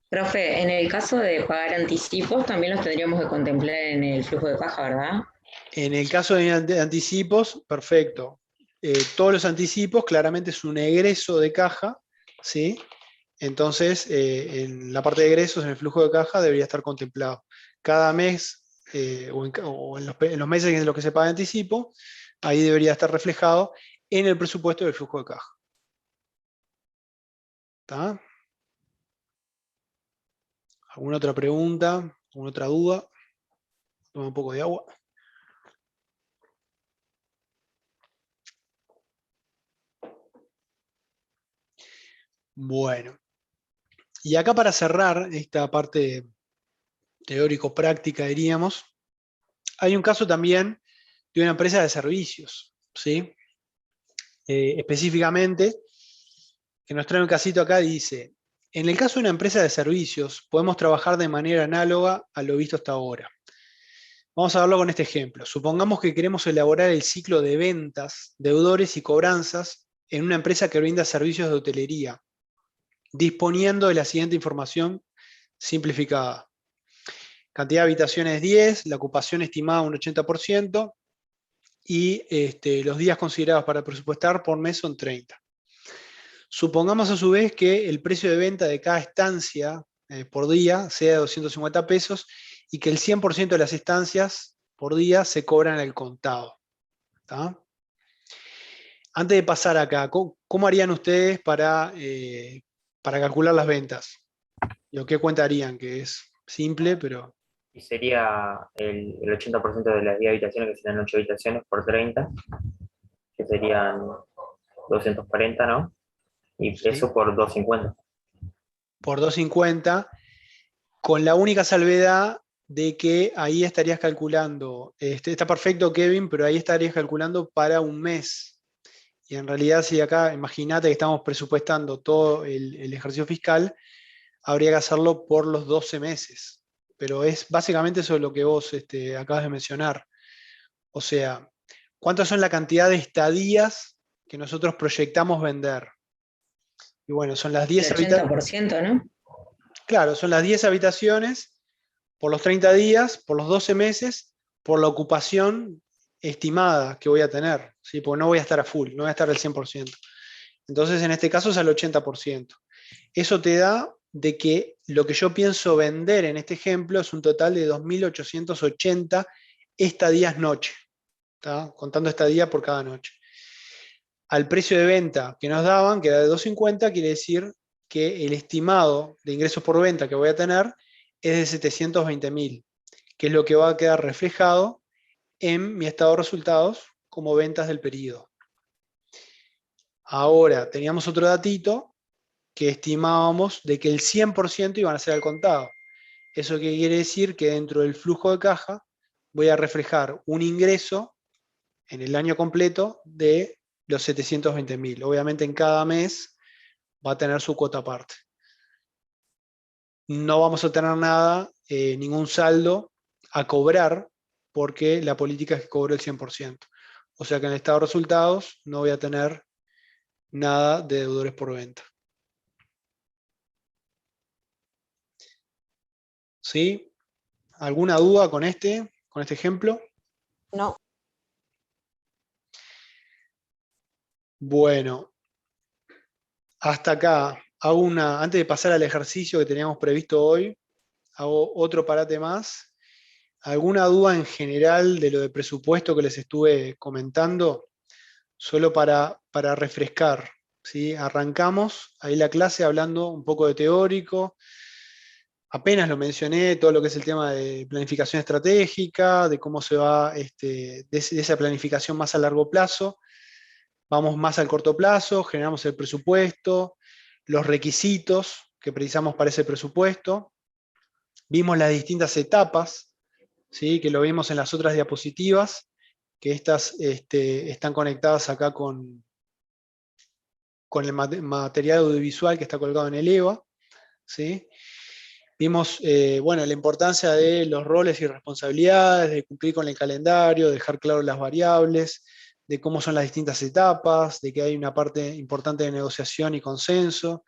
Profe, en el caso de pagar anticipos, también los tendríamos que contemplar en el flujo de caja, ¿verdad? En el caso de anticipos, perfecto. Todos los anticipos claramente es un egreso de caja, ¿sí? Entonces, en la parte de egresos, en el flujo de caja, debería estar contemplado. Cada mes, o en los meses en los que se paga anticipo, ahí debería estar reflejado en el presupuesto del flujo de caja. ¿Está? ¿Alguna otra pregunta? ¿Alguna otra duda? Toma un poco de agua. Bueno. Y acá para cerrar esta parte teórico-práctica, diríamos, hay un caso también de una empresa de servicios, ¿sí? Específicamente, que nos trae un casito acá, dice, en el caso de una empresa de servicios, podemos trabajar de manera análoga a lo visto hasta ahora. Vamos a verlo con este ejemplo. Supongamos que queremos elaborar el ciclo de ventas, deudores y cobranzas en una empresa que brinda servicios de hotelería, disponiendo de la siguiente información simplificada. Cantidad de habitaciones 10, la ocupación estimada un 80% y los días considerados para presupuestar por mes son 30. Supongamos a su vez que el precio de venta de cada estancia por día sea de 250 pesos y que el 100% de las estancias por día se cobran al contado. ¿Tá? Antes de pasar acá, ¿cómo harían ustedes para calcular las ventas? ¿O qué cuenta harían? Que es simple, pero... Y sería el 80% de las 10 habitaciones, que serían 8 habitaciones por 30, que serían 240, ¿no? Y Sí. eso por 250. Por 250, con la única salvedad de que ahí estarías calculando, está perfecto Kevin, pero ahí estarías calculando para un mes. Y en realidad si acá, imagínate que estamos presupuestando todo el ejercicio fiscal, habría que hacerlo por los 12 meses. Pero es básicamente eso lo que vos acabas de mencionar. O sea, ¿cuántas son la cantidad de estadías que nosotros proyectamos vender? Y bueno, son las 10 habitaciones. El 80%, ¿no? Claro, son las 10 habitaciones por los 30 días, por los 12 meses, por la ocupación estimada que voy a tener, ¿sí? Porque no voy a estar a full, no voy a estar al 100%. Entonces, en este caso es al 80%. Eso te da de que lo que yo pienso vender en este ejemplo es un total de 2.880 estadías noche, ¿tá? Contando estadía por cada noche. Al precio de venta que nos daban, que era de 250, quiere decir que el estimado de ingresos por venta que voy a tener es de 720.000, que es lo que va a quedar reflejado en mi estado de resultados como ventas del periodo. Ahora, teníamos otro datito que estimábamos de que el 100% iban a ser al contado. ¿Eso qué quiere decir? Que dentro del flujo de caja voy a reflejar un ingreso en el año completo de los 720.000. Obviamente en cada mes va a tener su cuota aparte. No vamos a tener nada, ningún saldo a cobrar, porque la política es que cobro el 100%. O sea que en el estado de resultados no voy a tener nada de deudores por venta. ¿Sí? ¿Alguna duda con este ejemplo? No. Bueno, hasta acá, antes de pasar al ejercicio que teníamos previsto hoy, hago otro parate más. ¿Alguna duda en general de lo de presupuesto que les estuve comentando? Solo para refrescar, ¿sí? Arrancamos ahí la clase hablando un poco de teórico. Apenas lo mencioné, todo lo que es el tema de planificación estratégica, de cómo se va de esa planificación más a largo plazo. Vamos más al corto plazo, generamos el presupuesto, los requisitos que precisamos para ese presupuesto. Vimos las distintas etapas, ¿sí? Que lo vimos en las otras diapositivas, que estas están conectadas acá con el material audiovisual que está colgado en el EVA, ¿sí? Vimos bueno, la importancia de los roles y responsabilidades, de cumplir con el calendario, de dejar claro las variables, de cómo son las distintas etapas, de que hay una parte importante de negociación y consenso,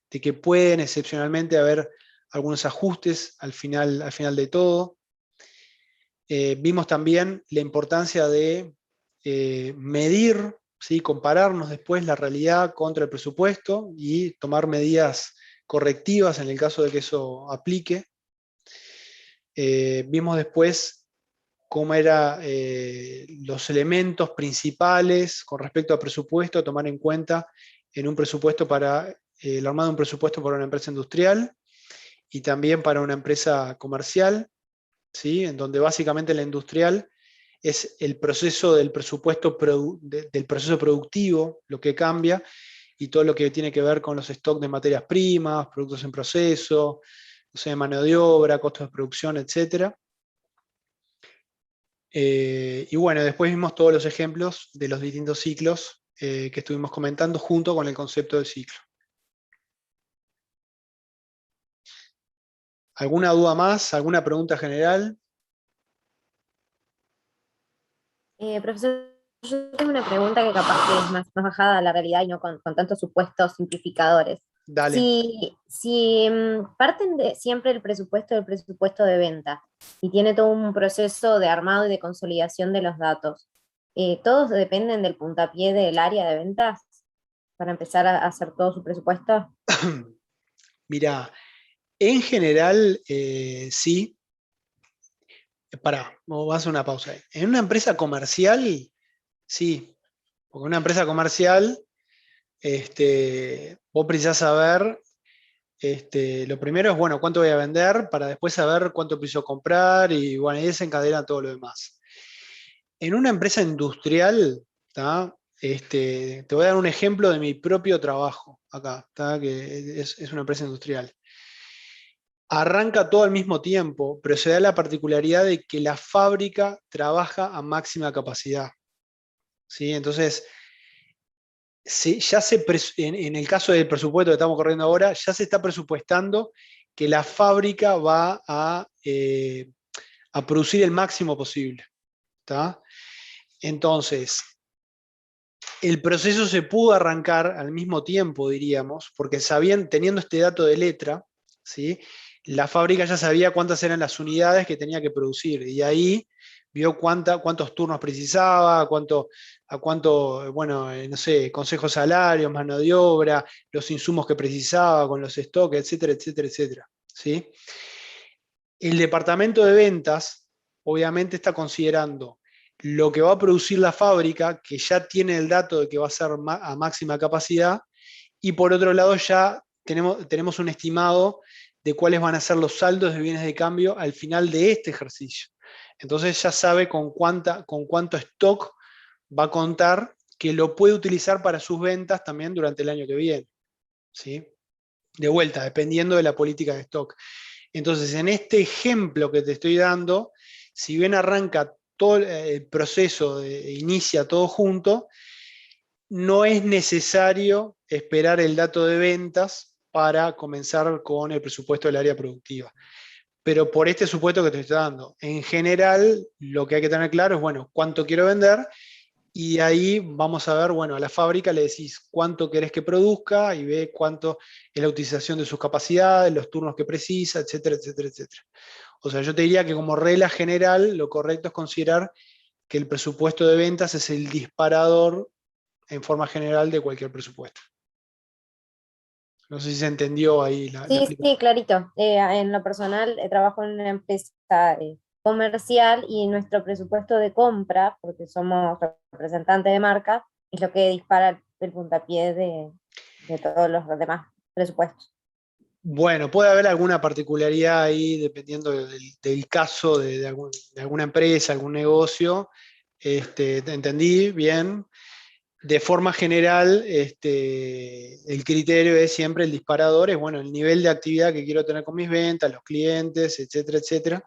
de que pueden excepcionalmente haber algunos ajustes al final de todo. Vimos también la importancia de medir, ¿sí? Compararnos después la realidad contra el presupuesto y tomar medidas correctivas en el caso de que eso aplique. Vimos después cómo eran los elementos principales con respecto al presupuesto a tomar en cuenta en un presupuesto el armado de un presupuesto para una empresa industrial y también para una empresa comercial, ¿sí? En donde básicamente la industrial es el proceso del presupuesto del proceso productivo, lo que cambia, y todo lo que tiene que ver con los stocks de materias primas, productos en proceso, o sea, mano de obra, costos de producción, etc. Y bueno, después vimos todos los ejemplos de los distintos ciclos que estuvimos comentando junto con el concepto de ciclo. ¿Alguna duda más? ¿Alguna pregunta general? Profesor, yo tengo una pregunta que capaz que es más bajada a la realidad y no con tantos supuestos simplificadores. Dale. Si parten siempre del presupuesto de venta y tiene todo un proceso de armado y de consolidación de los datos, ¿todos dependen del puntapié del área de ventas para empezar a hacer todo su presupuesto? Mirá, en general sí. Pará, vamos a hacer una pausa ahí. En una empresa comercial, sí, porque una empresa comercial, vos precisás saber, lo primero es, bueno, cuánto voy a vender, para después saber cuánto preciso comprar, y bueno, ahí desencadena todo lo demás. En una empresa industrial, ¿tá? Te voy a dar un ejemplo de mi propio trabajo acá, ¿tá? Que es una empresa industrial. Arranca todo al mismo tiempo, pero se da la particularidad de que la fábrica trabaja a máxima capacidad, ¿sí? Entonces, en el caso del presupuesto que estamos corriendo ahora, ya se está presupuestando que la fábrica va a producir el máximo posible, ¿tá? Entonces, el proceso se pudo arrancar al mismo tiempo, diríamos, porque teniendo este dato de letra, ¿sí? La fábrica ya sabía cuántas eran las unidades que tenía que producir, y ahí vio cuántos turnos precisaba, a cuánto, bueno, no sé, consejos salarios, mano de obra, los insumos que precisaba con los stocks, etcétera, etcétera, etcétera, ¿sí? El departamento de ventas, obviamente, está considerando lo que va a producir la fábrica, que ya tiene el dato de que va a ser a máxima capacidad, y por otro lado ya tenemos un estimado de cuáles van a ser los saldos de bienes de cambio al final de este ejercicio. Entonces ya sabe con cuánto stock va a contar, que lo puede utilizar para sus ventas también durante el año que viene, ¿sí? De vuelta, dependiendo de la política de stock. Entonces, en este ejemplo que te estoy dando, si bien arranca todo el proceso, inicia todo junto, no es necesario esperar el dato de ventas para comenzar con el presupuesto del área productiva. Pero por este supuesto que te estoy dando, en general, lo que hay que tener claro es, bueno, cuánto quiero vender, y de ahí vamos a ver, bueno, a la fábrica le decís cuánto querés que produzca y ve cuánto es la utilización de sus capacidades, los turnos que precisa, etcétera, etcétera, etcétera. O sea, yo te diría que como regla general, lo correcto es considerar que el presupuesto de ventas es el disparador en forma general de cualquier presupuesto. No sé si se entendió ahí la Sí, explicación. sí, clarito. En lo personal, trabajo en una empresa comercial y nuestro presupuesto de compra, porque somos representantes de marca, es lo que dispara el puntapié de todos los demás presupuestos. Bueno, puede haber alguna particularidad ahí dependiendo del caso de alguna empresa, algún negocio. Te entendí bien. De forma general, el criterio es siempre el disparador, es bueno, el nivel de actividad que quiero tener con mis ventas, los clientes, etcétera, etcétera.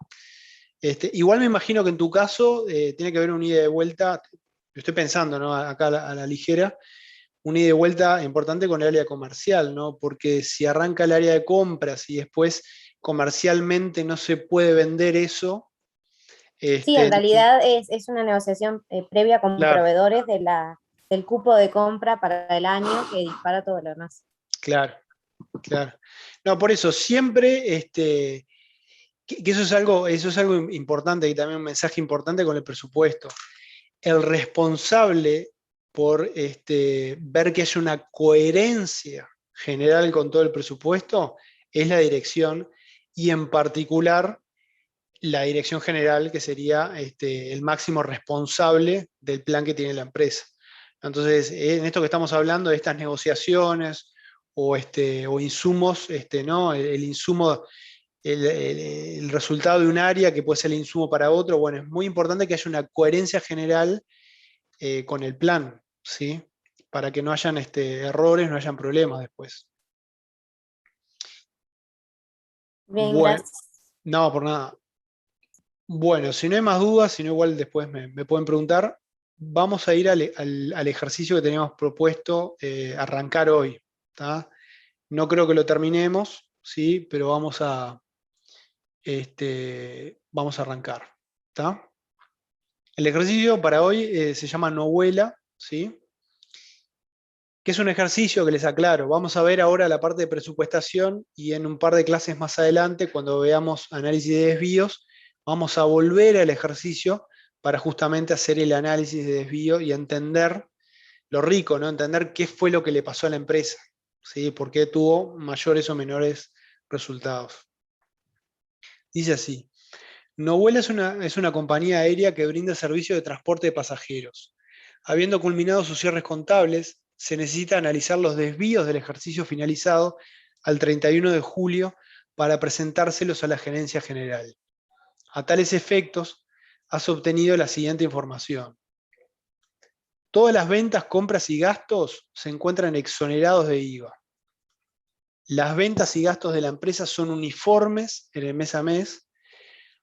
Igual me imagino que en tu caso tiene que haber un ida y vuelta, estoy pensando, ¿no? Acá a la ligera, un ida y vuelta importante con el área comercial, ¿no? Porque si arranca el área de compras y después comercialmente no se puede vender eso. Sí, en realidad es una negociación previa con Claro. proveedores del cupo de compra para el año que dispara todo lo demás. Claro, claro. No, por eso, siempre, que eso es algo importante y también un mensaje importante con el presupuesto. El responsable por ver que haya una coherencia general con todo el presupuesto es la dirección, y en particular la dirección general, que sería el máximo responsable del plan que tiene la empresa. Entonces, en esto que estamos hablando de estas negociaciones o insumos, ¿no? El insumo, el resultado de un área que puede ser el insumo para otro, bueno, es muy importante que haya una coherencia general con el plan, ¿sí? Para que no hayan errores, no hayan problemas después. Bien, Bueno, gracias. no, por nada. Bueno, si no hay más dudas, si no igual después me pueden preguntar, vamos a ir al ejercicio que teníamos propuesto arrancar hoy, ¿tá? No creo que lo terminemos, ¿sí? Pero vamos a arrancar, ¿tá? El ejercicio para hoy se llama Novela, ¿sí? Que es un ejercicio que les aclaro. Vamos a ver ahora la parte de presupuestación, y en un par de clases más adelante, cuando veamos análisis de desvíos, vamos a volver al ejercicio para justamente hacer el análisis de desvío y entender lo rico, ¿no? Entender qué fue lo que le pasó a la empresa, ¿sí? Por qué tuvo mayores o menores resultados. Dice así: Novela es una compañía aérea que brinda servicio de transporte de pasajeros. Habiendo culminado sus cierres contables, se necesita analizar los desvíos del ejercicio finalizado al 31 de julio para presentárselos a la Gerencia General. A tales efectos, has obtenido la siguiente información. Todas las ventas, compras y gastos se encuentran exonerados de IVA. Las ventas y gastos de la empresa son uniformes en el mes a mes.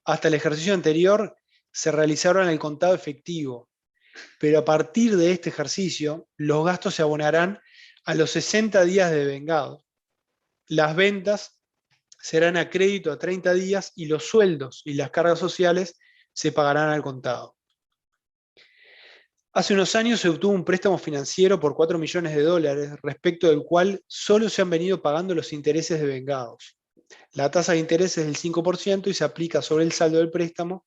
Hasta el ejercicio anterior se realizaron el contado efectivo, pero a partir de este ejercicio, los gastos se abonarán a los 60 días de devengado. Las ventas serán a crédito a 30 días y los sueldos y las cargas sociales se pagarán al contado. Hace unos años se obtuvo un préstamo financiero por $4 millones, respecto del cual solo se han venido pagando los intereses devengados. La tasa de interés es del 5% y se aplica sobre el saldo del préstamo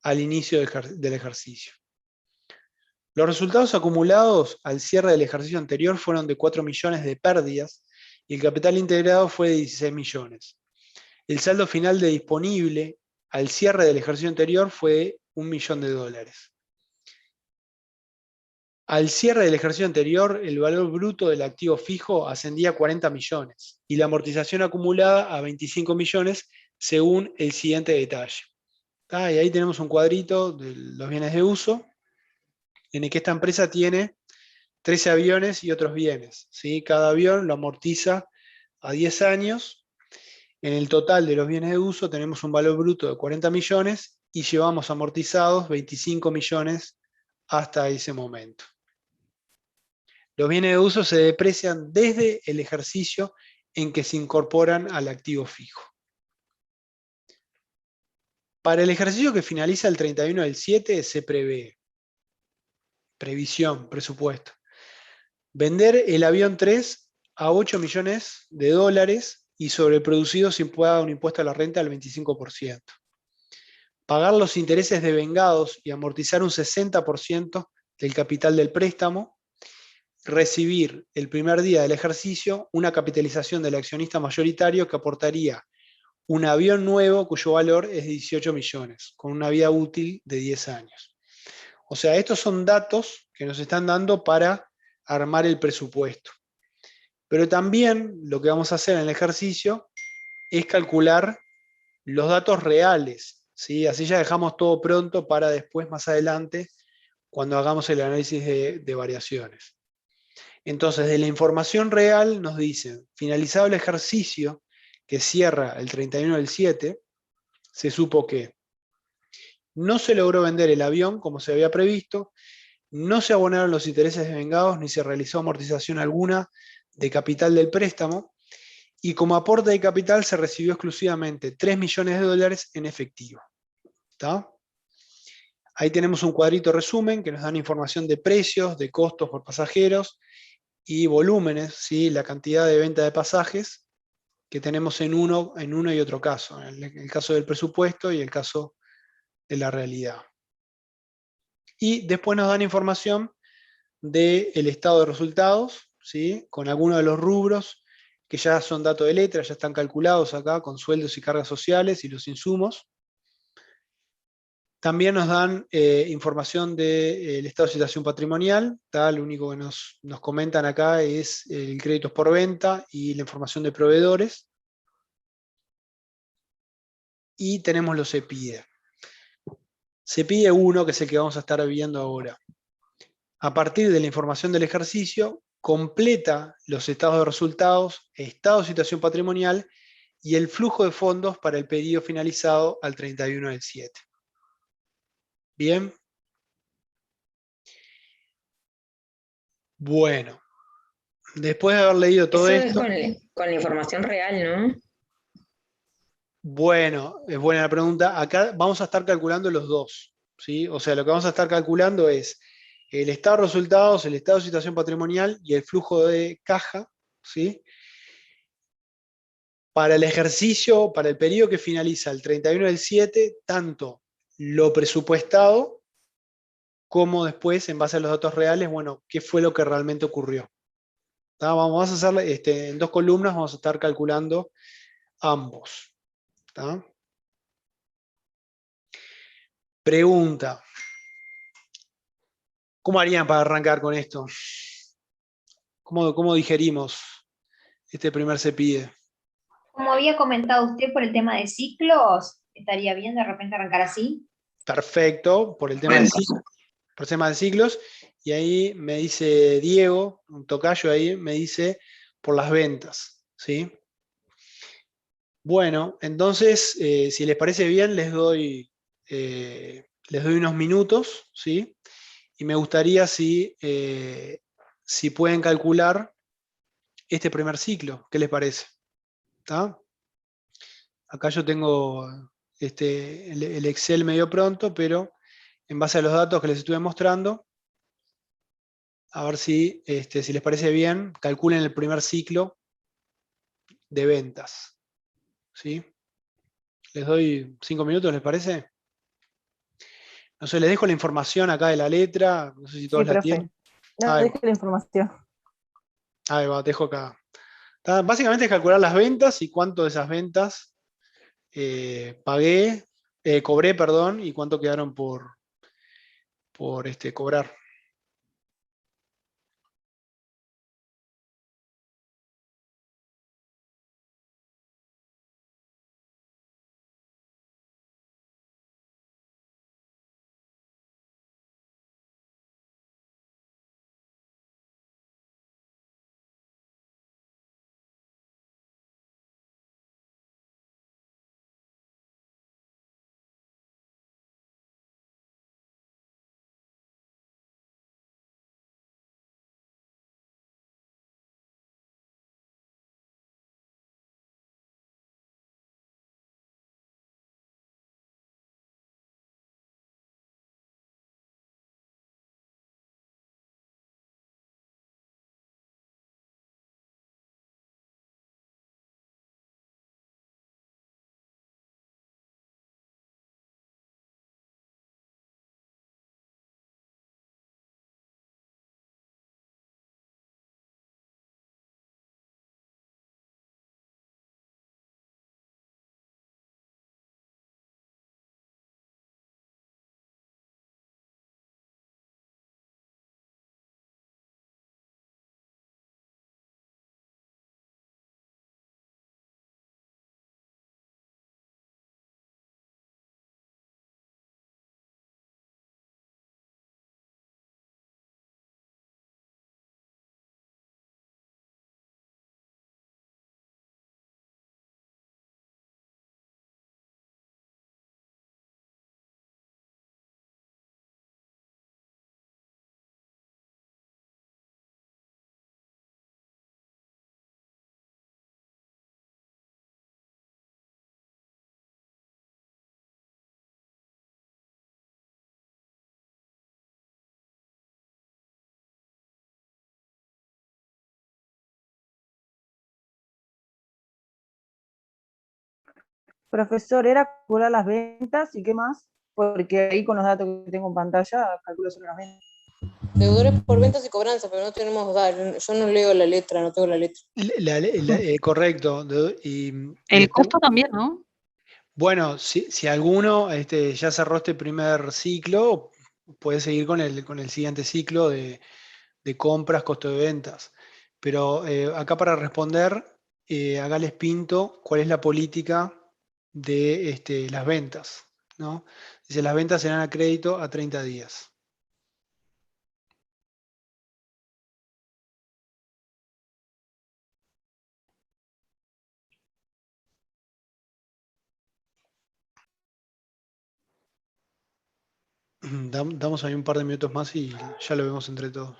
al inicio del ejercicio. Los resultados acumulados al cierre del ejercicio anterior fueron de 4 millones de pérdidas y el capital integrado fue de 16 millones. El saldo final de disponible al cierre del ejercicio anterior fue de $1 millón. Al cierre del ejercicio anterior, el valor bruto del activo fijo ascendía a 40 millones y la amortización acumulada a 25 millones, según el siguiente detalle. Y ahí tenemos un cuadrito de los bienes de uso, en el que esta empresa tiene 13 aviones y otros bienes, ¿sí? Cada avión lo amortiza a 10 años. En el total de los bienes de uso tenemos un valor bruto de 40 millones y llevamos amortizados 25 millones hasta ese momento. Los bienes de uso se deprecian desde el ejercicio en que se incorporan al activo fijo. Para el ejercicio que finaliza el 31 del 7 se prevé, previsión, presupuesto, vender el avión 3 a 8 millones de dólares y sobreproducido se impuesta un impuesto a la renta del 25%. Pagar los intereses devengados y amortizar un 60% del capital del préstamo. Recibir el primer día del ejercicio una capitalización del accionista mayoritario que aportaría un avión nuevo cuyo valor es de 18 millones, con una vida útil de 10 años. O sea, estos son datos que nos están dando para armar el presupuesto. Pero también lo que vamos a hacer en el ejercicio es calcular los datos reales, ¿sí? Así ya dejamos todo pronto para después, más adelante, cuando hagamos el análisis de variaciones. Entonces, de la información real nos dicen, finalizado el ejercicio que cierra el 31 del 7, se supo que no se logró vender el avión como se había previsto, no se abonaron los intereses devengados ni se realizó amortización alguna de capital del préstamo y como aporte de capital se recibió exclusivamente 3 millones de dólares en efectivo. ¿Está? Ahí tenemos un cuadrito resumen que nos dan información de precios, de costos por pasajeros y volúmenes, ¿sí? La cantidad de venta de pasajes que tenemos en uno y otro caso, en el caso del presupuesto y el caso de la realidad. Y después nos dan información del estado de resultados, ¿sí? Con algunos de los rubros que ya son datos de letra, ya están calculados acá con sueldos y cargas sociales y los insumos. También nos dan información del estado de situación patrimonial, lo único que nos comentan acá es el créditos por venta y la información de proveedores. Y tenemos los CEPIDE. CEPIDE 1, que es el que vamos a estar viendo ahora. A partir de la información del ejercicio, completa los estados de resultados, estado de situación patrimonial y el flujo de fondos para el periodo finalizado al 31 del 7. Bien. Bueno, después de haber leído todo esto... Es con la información real, ¿no? Bueno, es buena la pregunta. Acá vamos a estar calculando los dos, ¿sí? O sea, lo que vamos a estar calculando es el estado de resultados, el estado de situación patrimonial y el flujo de caja, ¿sí? Para el ejercicio, para el periodo que finaliza el 31 del 7, tanto lo presupuestado como después, en base a los datos reales, bueno, qué fue lo que realmente ocurrió. Vamos a hacer en dos columnas, vamos a estar calculando ambos. ¿Tá? Pregunta. ¿Cómo harían para arrancar con esto? ¿Cómo digerimos este primer CEPIDE? Como había comentado usted por el tema de ciclos, estaría bien de repente arrancar así. Perfecto, por el tema de ciclos. Y ahí me dice Diego, un tocayo ahí, me dice por las ventas. ¿Sí? Bueno, entonces, si les parece bien, les doy unos minutos, ¿sí? Y me gustaría si pueden calcular este primer ciclo. ¿Qué les parece? ¿Tá? Acá yo tengo el Excel medio pronto, pero en base a los datos que les estuve mostrando, a ver si les parece bien, calculen el primer ciclo de ventas. ¿Sí? Les doy 5 minutos, ¿les parece? No sé, les dejo la información acá de la letra, no sé si todos la tienen. No, deje la información. Ahí va, dejo acá. Básicamente es calcular las ventas y cuánto de esas ventas cobré, perdón, y cuánto quedaron por cobrar. Profesor, ¿era calcular las ventas y qué más? Porque ahí con los datos que tengo en pantalla calculo solo las ventas. Deudores por ventas y cobranzas, pero no tenemos yo no leo la letra, no tengo la letra. Correcto. El costo también, ¿no? Bueno, si alguno ya cerró este primer ciclo, puede seguir con el siguiente ciclo de compras, costo de ventas. Pero acá para responder, acá les pinto cuál es la política de las ventas, ¿no? Dice, las ventas serán a crédito a 30 días. Damos ahí un par de minutos más y ya lo vemos entre todos.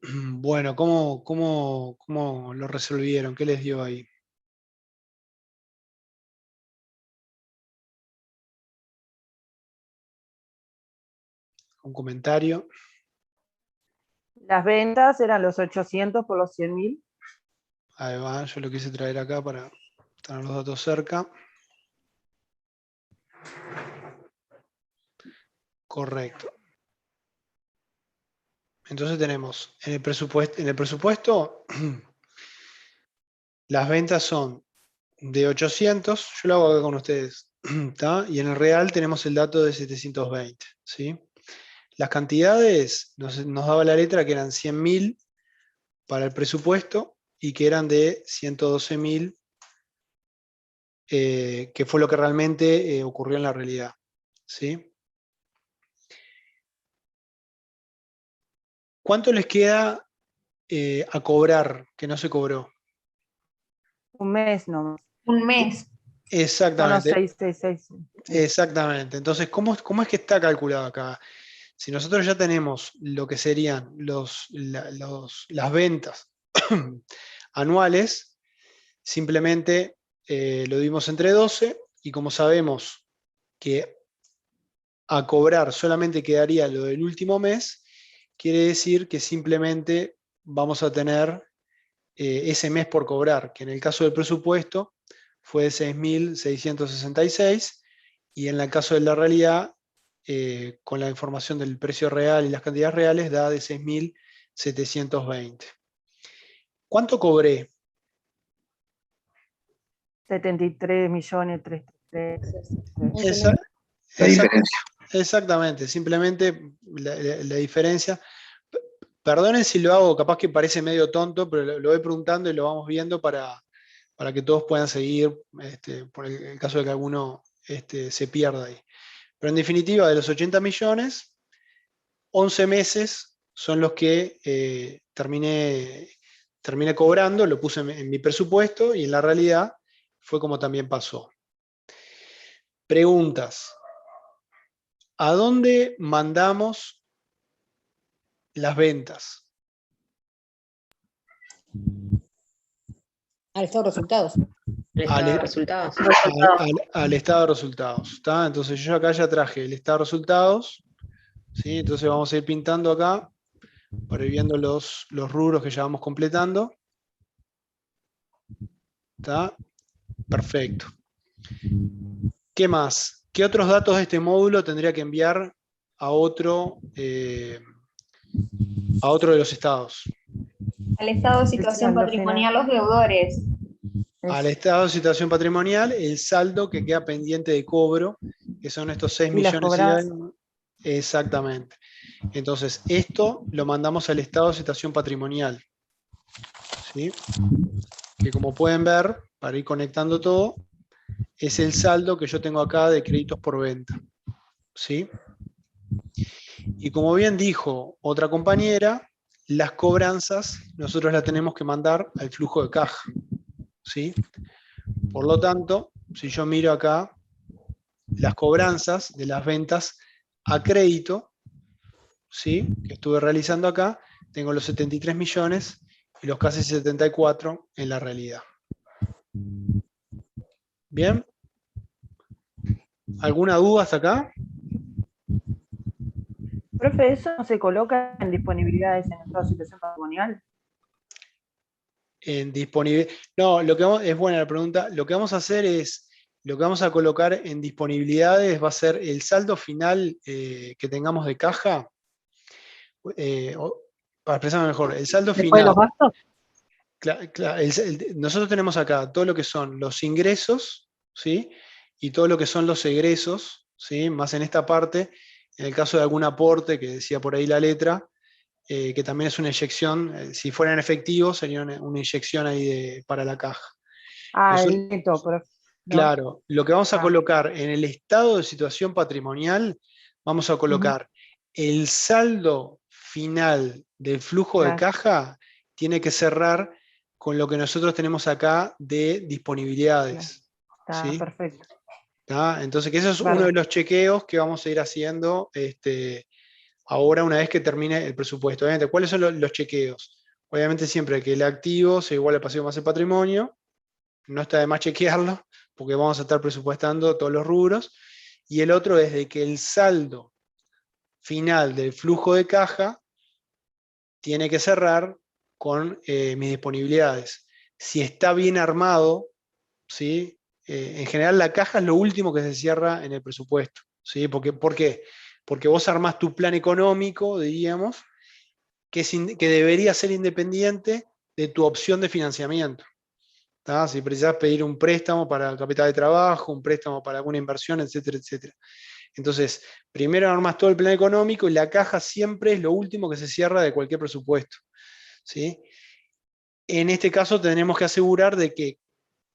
Bueno, ¿cómo lo resolvieron? ¿Qué les dio ahí? Un comentario. Las ventas eran los 800 por los 100.000. Ahí va, yo lo quise traer acá para tener los datos cerca. Correcto. Entonces tenemos en el presupuesto las ventas son de 800, yo lo hago acá con ustedes, ¿tá? Y en el real tenemos el dato de 720, ¿sí? Las cantidades nos daba la letra que eran 100.000 para el presupuesto y que eran de 112.000, que fue lo que realmente ocurrió en la realidad, ¿sí? ¿Cuánto les queda a cobrar que no se cobró? Un mes nomás. Un mes. Exactamente. Son los 666. Exactamente. Entonces, ¿cómo es que está calculado acá? Si nosotros ya tenemos lo que serían las ventas anuales, simplemente lo dimos entre 12 y como sabemos que a cobrar solamente quedaría lo del último mes, quiere decir que simplemente vamos a tener ese mes por cobrar, que en el caso del presupuesto fue de 6.666 y en el caso de la realidad, con la información del precio real y las cantidades reales, da de 6.720. ¿Cuánto cobré? 73.333.000. La diferencia. Exactamente, simplemente la diferencia. Perdonen si lo hago, capaz que parece medio tonto, pero lo voy preguntando y lo vamos viendo para que todos puedan seguir, por el caso de que alguno se pierda ahí. Pero en definitiva, de los 80 millones, 11 meses son los que terminé cobrando, lo puse en mi presupuesto y en la realidad fue como también pasó. Preguntas. ¿A dónde mandamos las ventas? Al estado de resultados. Al estado de resultados. ¿Está? Entonces yo acá ya traje el estado de resultados. ¿Sí? Entonces vamos a ir pintando acá para ir viendo los rubros que ya vamos completando. ¿Está? Perfecto. ¿Qué más? ¿Qué otros datos de este módulo tendría que enviar a otro de los estados? Al estado de situación patrimonial, los deudores. Al estado de situación patrimonial, el saldo que queda pendiente de cobro, que son estos 6 millones Exactamente. Entonces, esto lo mandamos al estado de situación patrimonial. ¿Sí? Que como pueden ver, para ir conectando todo, es el saldo que yo tengo acá de créditos por venta. ¿Sí? Y como bien dijo otra compañera, las cobranzas nosotros las tenemos que mandar al flujo de caja. ¿Sí? Por lo tanto, si yo miro acá las cobranzas de las ventas a crédito, ¿sí? Que estuve realizando acá, tengo los 73 millones y los casi 74 en la realidad. ¿Bien? ¿Alguna duda hasta acá? Profe, ¿eso no se coloca en disponibilidades en el estado de situación patrimonial? En disponibilidad. No, es buena la pregunta. Lo que vamos a hacer es, lo que vamos a colocar en disponibilidades va a ser el saldo final que tengamos de caja. Para expresarme mejor, el saldo ¿Después de final. los gastos? Nosotros tenemos acá todo lo que son los ingresos, ¿sí? Y todo lo que son los egresos, ¿sí? Más en esta parte, en el caso de algún aporte que decía por ahí la letra, que también es una inyección, si fueran efectivos, sería una inyección ahí para la caja. El neto, profe. ¿No? Claro, lo que vamos a colocar en el estado de situación patrimonial, vamos a colocar el saldo final del flujo de caja, tiene que cerrar con lo que nosotros tenemos acá de disponibilidades. Está ¿sí? perfecto. Entonces, que eso es uno de los chequeos que vamos a ir haciendo ahora una vez que termine el presupuesto. Obviamente, ¿cuáles son los chequeos? Obviamente siempre que el activo sea igual al pasivo más el patrimonio, no está de más chequearlo, porque vamos a estar presupuestando todos los rubros. Y el otro es de que el saldo final del flujo de caja tiene que cerrar con mis disponibilidades. Si está bien armado, ¿sí? En general la caja es lo último que se cierra en el presupuesto. ¿Sí? ¿Por qué? Porque vos armás tu plan económico, diríamos, que debería ser independiente de tu opción de financiamiento. Si precisás pedir un préstamo para capital de trabajo, un préstamo para alguna inversión, etcétera, etcétera. Entonces, primero armas todo el plan económico y la caja siempre es lo último que se cierra de cualquier presupuesto. ¿Sí? En este caso tenemos que asegurar de que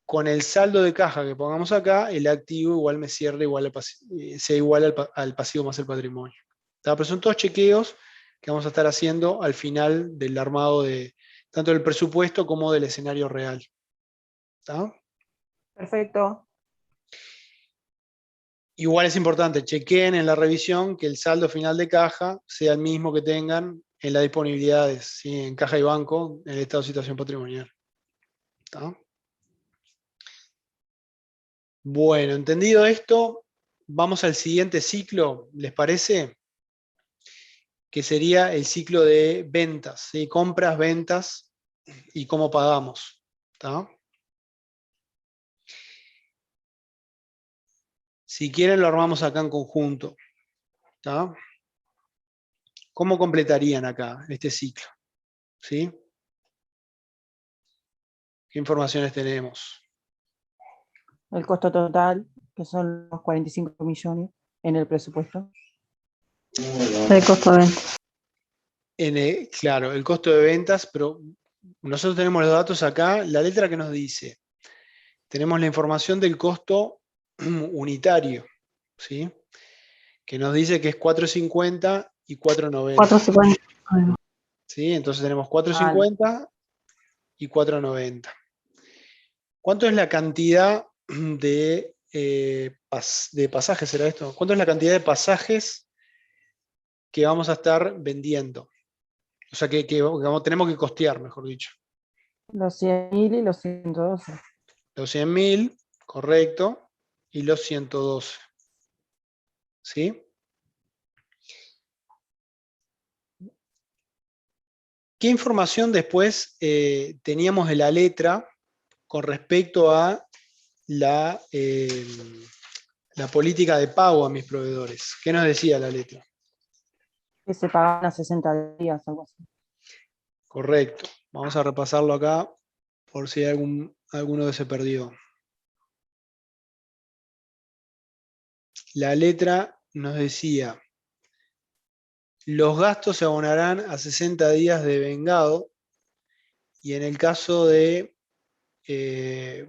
con el saldo de caja que pongamos acá, el activo igual me cierre sea igual al pasivo más el patrimonio. Pero son todos chequeos que vamos a estar haciendo al final del armado de tanto del presupuesto como del escenario real. ¿Está? Perfecto. Igual es importante, chequeen en la revisión que el saldo final de caja sea el mismo que tengan en las disponibilidades, ¿sí? En caja y banco, en el estado de situación patrimonial. ¿Está? Bueno, entendido esto, vamos al siguiente ciclo, ¿les parece? Que sería el ciclo de ventas, ¿sí? Compras, ventas y cómo pagamos. ¿Está? Si quieren lo armamos acá en conjunto. ¿Está? ¿Cómo completarían acá este ciclo? ¿Sí? ¿Qué informaciones tenemos? El costo total, que son los 45 millones en el presupuesto. El costo de venta. Claro, el costo de ventas, pero nosotros tenemos los datos acá, la letra que nos dice. Tenemos la información del costo unitario, ¿sí? Que nos dice que es 4.50 y 4.90. 4.50. ¿Sí? Entonces tenemos 4.50 y 4.90. ¿Cuánto es la cantidad de pasajes? ¿Será esto? ¿Cuánto es la cantidad de pasajes que vamos a estar vendiendo? O sea, que tenemos que costear, mejor dicho. Los 100.000 y los 112. Los 100.000, correcto, y los 112. ¿Sí? ¿Qué información después teníamos de la letra con respecto a la política de pago a mis proveedores? ¿Qué nos decía la letra? Que se pagan a 60 días, algo así. Correcto. Vamos a repasarlo acá por si hay alguno que se perdió. La letra nos decía los gastos se abonarán a 60 días de vengado, y en el caso de,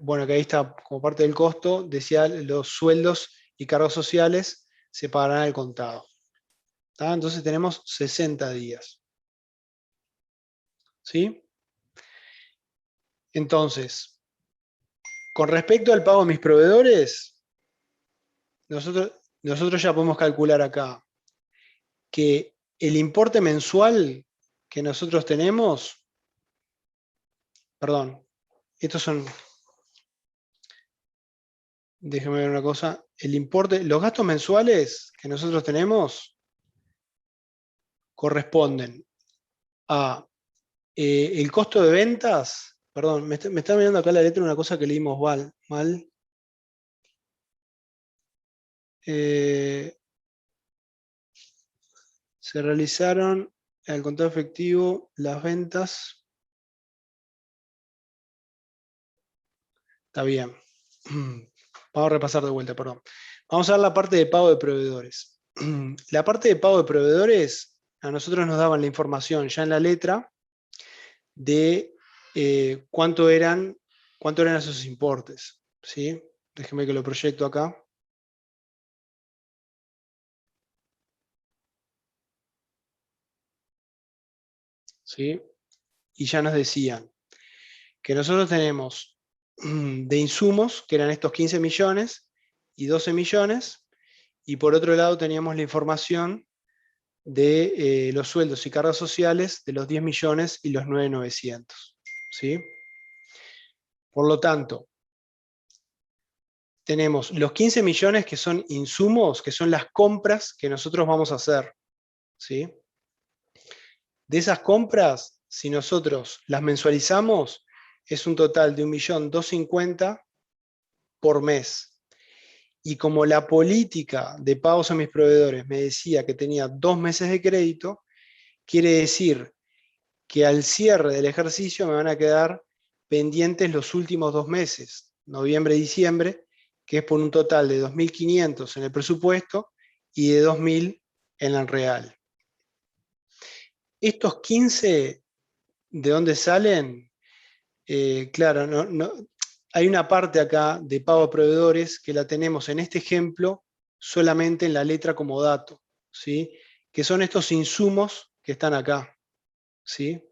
bueno, que ahí está como parte del costo, decía los sueldos y cargos sociales se pagarán al contado. ¿Tá? Entonces tenemos 60 días. ¿Sí? Entonces, con respecto al pago de mis proveedores, nosotros ya podemos calcular acá que el importe mensual que nosotros tenemos, perdón, estos son, déjenme ver una cosa, el importe, los gastos mensuales que nosotros tenemos corresponden a el costo de ventas, perdón, me está mirando acá la letra una cosa que leímos mal. Se realizaron al contado efectivo las ventas. Está bien. Vamos a repasar de vuelta, perdón. Vamos a ver la parte de pago de proveedores. La parte de pago de proveedores, a nosotros nos daban la información ya en la letra de cuánto eran esos importes. ¿Sí? Déjenme que lo proyecto acá. ¿Sí? Y ya nos decían que nosotros tenemos de insumos, que eran estos 15 millones y 12 millones, y por otro lado teníamos la información de los sueldos y cargas sociales de los 10 millones y los 9.900. ¿Sí? Por lo tanto, tenemos los 15 millones que son insumos, que son las compras que nosotros vamos a hacer. ¿Sí? De esas compras, si nosotros las mensualizamos, es un total de 1.250.000 por mes. Y como la política de pagos a mis proveedores me decía que tenía 2 meses de crédito, quiere decir que al cierre del ejercicio me van a quedar pendientes los últimos 2 meses, noviembre y diciembre, que es por un total de 2.500 en el presupuesto y de 2.000 en el real. Estos 15, ¿de dónde salen? Claro, hay una parte acá de pago a proveedores que la tenemos en este ejemplo solamente en la letra como dato, ¿sí? Que son estos insumos que están acá. ¿Sí?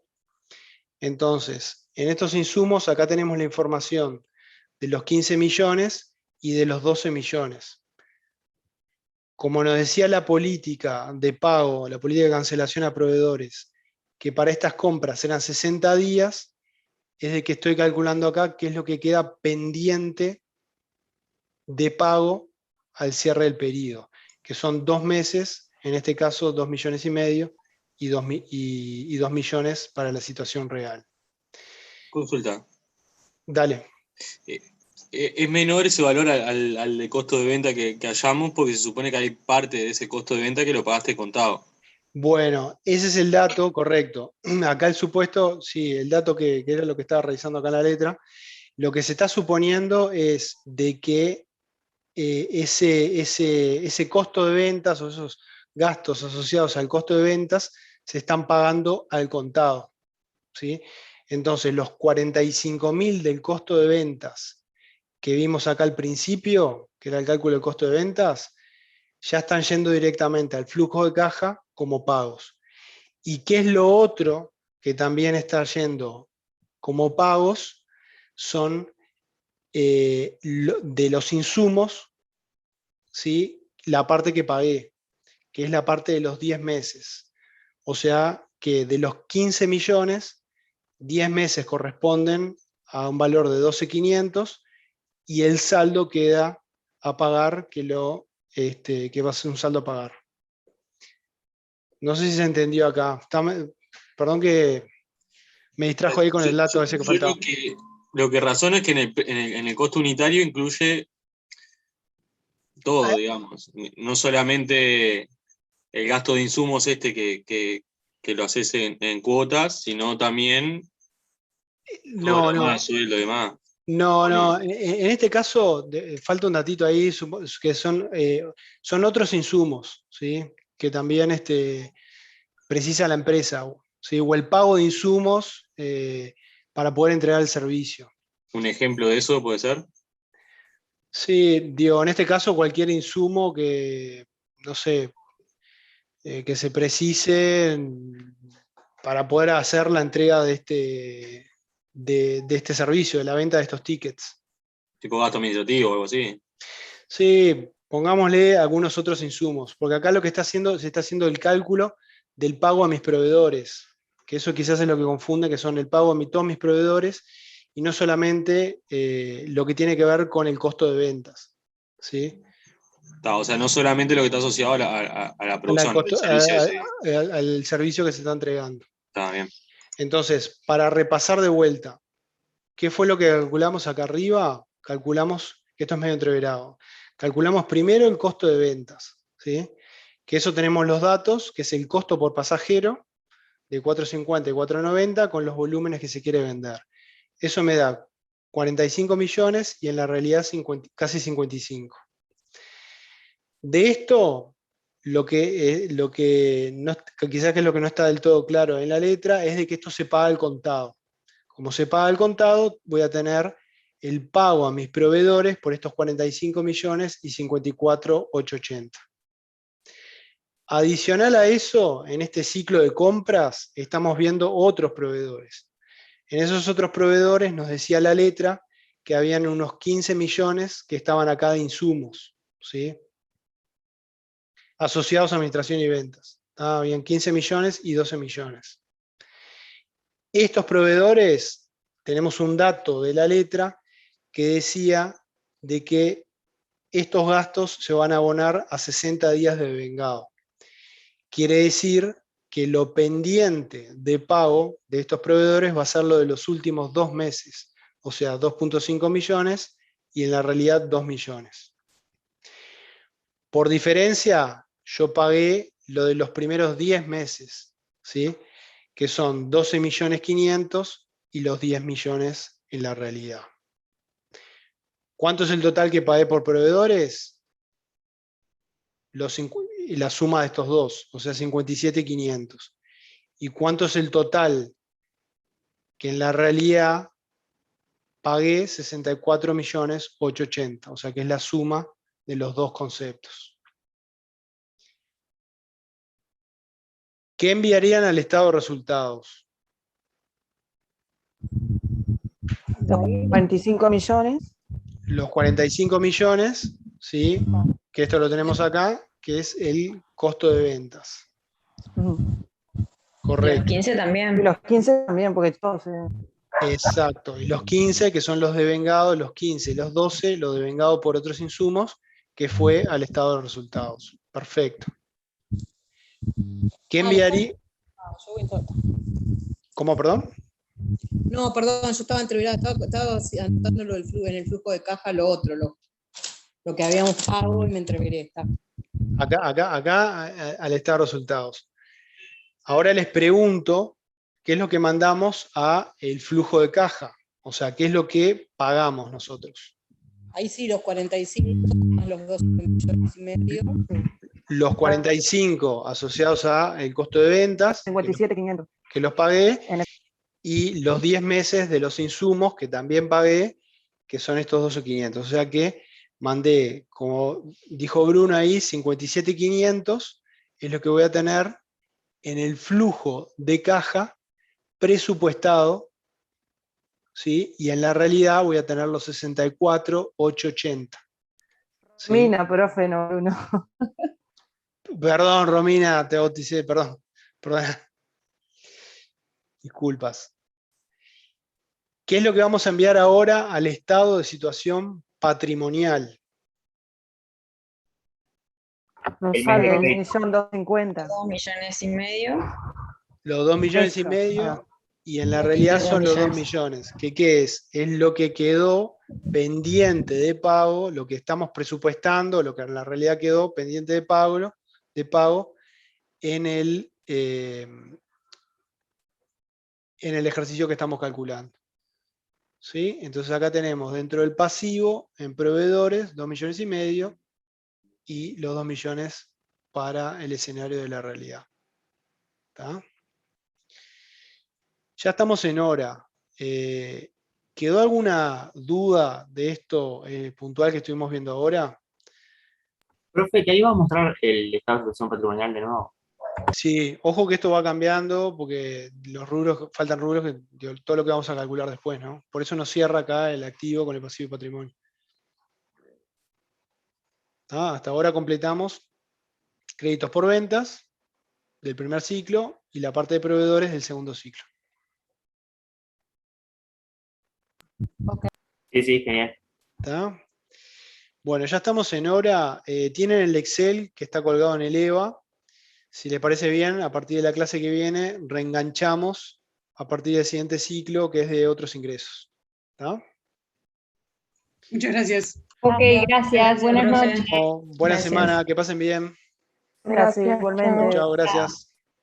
Entonces, en estos insumos acá tenemos la información de los 15 millones y de los 12 millones. Como nos decía la política de pago, la política de cancelación a proveedores, que para estas compras eran 60 días, es de que estoy calculando acá qué es lo que queda pendiente de pago al cierre del periodo, que son 2 meses, en este caso 2,5 millones y 2 millones para la situación real. Consulta. Dale. ¿Es menor ese valor al de costo de venta que hallamos? Porque se supone que hay parte de ese costo de venta que lo pagaste contado. Bueno, ese es el dato, correcto. Acá el supuesto, sí, el dato que era lo que estaba revisando acá en la letra, lo que se está suponiendo es de que ese costo de ventas o esos gastos asociados al costo de ventas se están pagando al contado. ¿Sí? Entonces, los 45.000 del costo de ventas que vimos acá al principio, que era el cálculo del costo de ventas, ya están yendo directamente al flujo de caja como pagos. ¿Y qué es lo otro que también está yendo como pagos? Son de los insumos, ¿sí? La parte que pagué, que es la parte de los 10 meses. O sea que de los 15 millones, 10 meses corresponden a un valor de 12.500 y el saldo queda a pagar, que va a ser un saldo a pagar. No sé si se entendió acá. Perdón que me distrajo ahí con el dato ese que faltaba. Lo que razono es que en el costo unitario incluye todo, digamos. No solamente el gasto de insumos que lo haces en cuotas, sino también todo lo demás, sueldo y demás. No, en este caso falta un datito ahí, que son otros insumos, ¿sí? Que también precisa la empresa, ¿sí? O el pago de insumos para poder entregar el servicio. ¿Un ejemplo de eso puede ser? Sí, digo, en este caso cualquier insumo que, no sé, que se precise para poder hacer la entrega de este servicio, de la venta de estos tickets. Tipo gasto administrativo o algo así. Sí, pongámosle algunos otros insumos, porque acá lo que se está haciendo el cálculo del pago a mis proveedores, que eso quizás es lo que confunde, que son el pago a todos mis proveedores, y no solamente lo que tiene que ver con el costo de ventas, ¿sí? O sea, no solamente lo que está asociado a la producción, al servicio que se está entregando. Está bien. Entonces, para repasar de vuelta, ¿qué fue lo que calculamos acá arriba? Calculamos, que esto es medio entreverado, calculamos primero el costo de ventas, ¿sí? Que eso tenemos los datos, que es el costo por pasajero, de 4.50 y 4.90, con los volúmenes que se quiere vender. Eso me da 45 millones y en la realidad casi 55. De esto, quizás que es lo que no está del todo claro en la letra, es de que esto se paga al contado. Como se paga al contado, voy a tener el pago a mis proveedores por estos 45 millones y 54.880. Adicional a eso, en este ciclo de compras, estamos viendo otros proveedores. En esos otros proveedores nos decía la letra que habían unos 15 millones que estaban acá de insumos, ¿sí? Asociados a administración y ventas. Habían 15 millones y 12 millones. Estos proveedores, tenemos un dato de la letra que decía de que estos gastos se van a abonar a 60 días de devengado. Quiere decir que lo pendiente de pago de estos proveedores va a ser lo de los últimos 2 meses, o sea, 2.5 millones y en la realidad 2 millones. Por diferencia, yo pagué lo de los primeros 10 meses, ¿sí? Que son 12.500.000 y los 10 millones en la realidad. ¿Cuánto es el total que pagué por proveedores? La suma de estos dos, o sea, 57.500. ¿Y cuánto es el total que en la realidad pagué? 64.880.000, o sea, que es la suma de los dos conceptos. ¿Qué enviarían al estado de resultados? Los 45 millones. Los 45 millones, ¿sí? Que esto lo tenemos acá, que es el costo de ventas. Correcto. Los 15 también. Y los 15 también, porque todos... Exacto. Y los 15, que son los devengados, los 15 y los 12, los devengados por otros insumos, que fue al estado de resultados. Perfecto. ¿Qué enviaría? ¿Cómo, perdón? No, perdón, yo estaba entreverada, estaba anotándolo en el flujo de caja, lo otro, lo que habíamos pago y me entreveré. Acá al estado de resultados. Ahora les pregunto qué es lo que mandamos a el flujo de caja, o sea, qué es lo que pagamos nosotros. Ahí sí, los 45 más los 2 millones y medio. Los 45 asociados al costo de ventas, 57.500. que los pagué, y los 10 meses de los insumos que también pagué, que son estos 12.500. O sea que mandé, como dijo Bruno ahí, 57.500 es lo que voy a tener en el flujo de caja presupuestado, ¿sí? Y en la realidad voy a tener los 64.880. ¿Sí? Romina, profe, no, Bruno. Perdón, Romina, te bauticé, perdón. Disculpas. ¿Qué es lo que vamos a enviar ahora al estado de situación patrimonial? Nos sale 1.250.000. 2 millones y medio. Los 2 millones y medio, y en la realidad son los 2 millones. ¿Qué es? Es lo que quedó pendiente de pago, lo que estamos presupuestando, lo que en la realidad quedó pendiente de pago en el ejercicio que estamos calculando. ¿Sí? Entonces acá tenemos dentro del pasivo, en proveedores, 2 millones y medio, y los 2 millones para el escenario de la realidad. ¿tá? Ya estamos en hora. ¿Quedó alguna duda de esto puntual que estuvimos viendo ahora? Profe, que ahí va a mostrar el estado de situación patrimonial de nuevo. Sí, ojo que esto va cambiando porque los rubros, faltan rubros que todo lo que vamos a calcular después, ¿no? Por eso nos cierra acá el activo con el pasivo y patrimonio. Hasta ahora completamos créditos por ventas del primer ciclo y la parte de proveedores del segundo ciclo. Sí, genial. ¿Está? Bueno, ya estamos en hora. Tienen el Excel que está colgado en el EVA. Si les parece bien, a partir de la clase que viene, reenganchamos a partir del siguiente ciclo, que es de otros ingresos. ¿Está? Muchas gracias. Ok, gracias. Buenas profe. noches. Buena Gracias. semana, que pasen bien. Gracias, igualmente. Chao, gracias.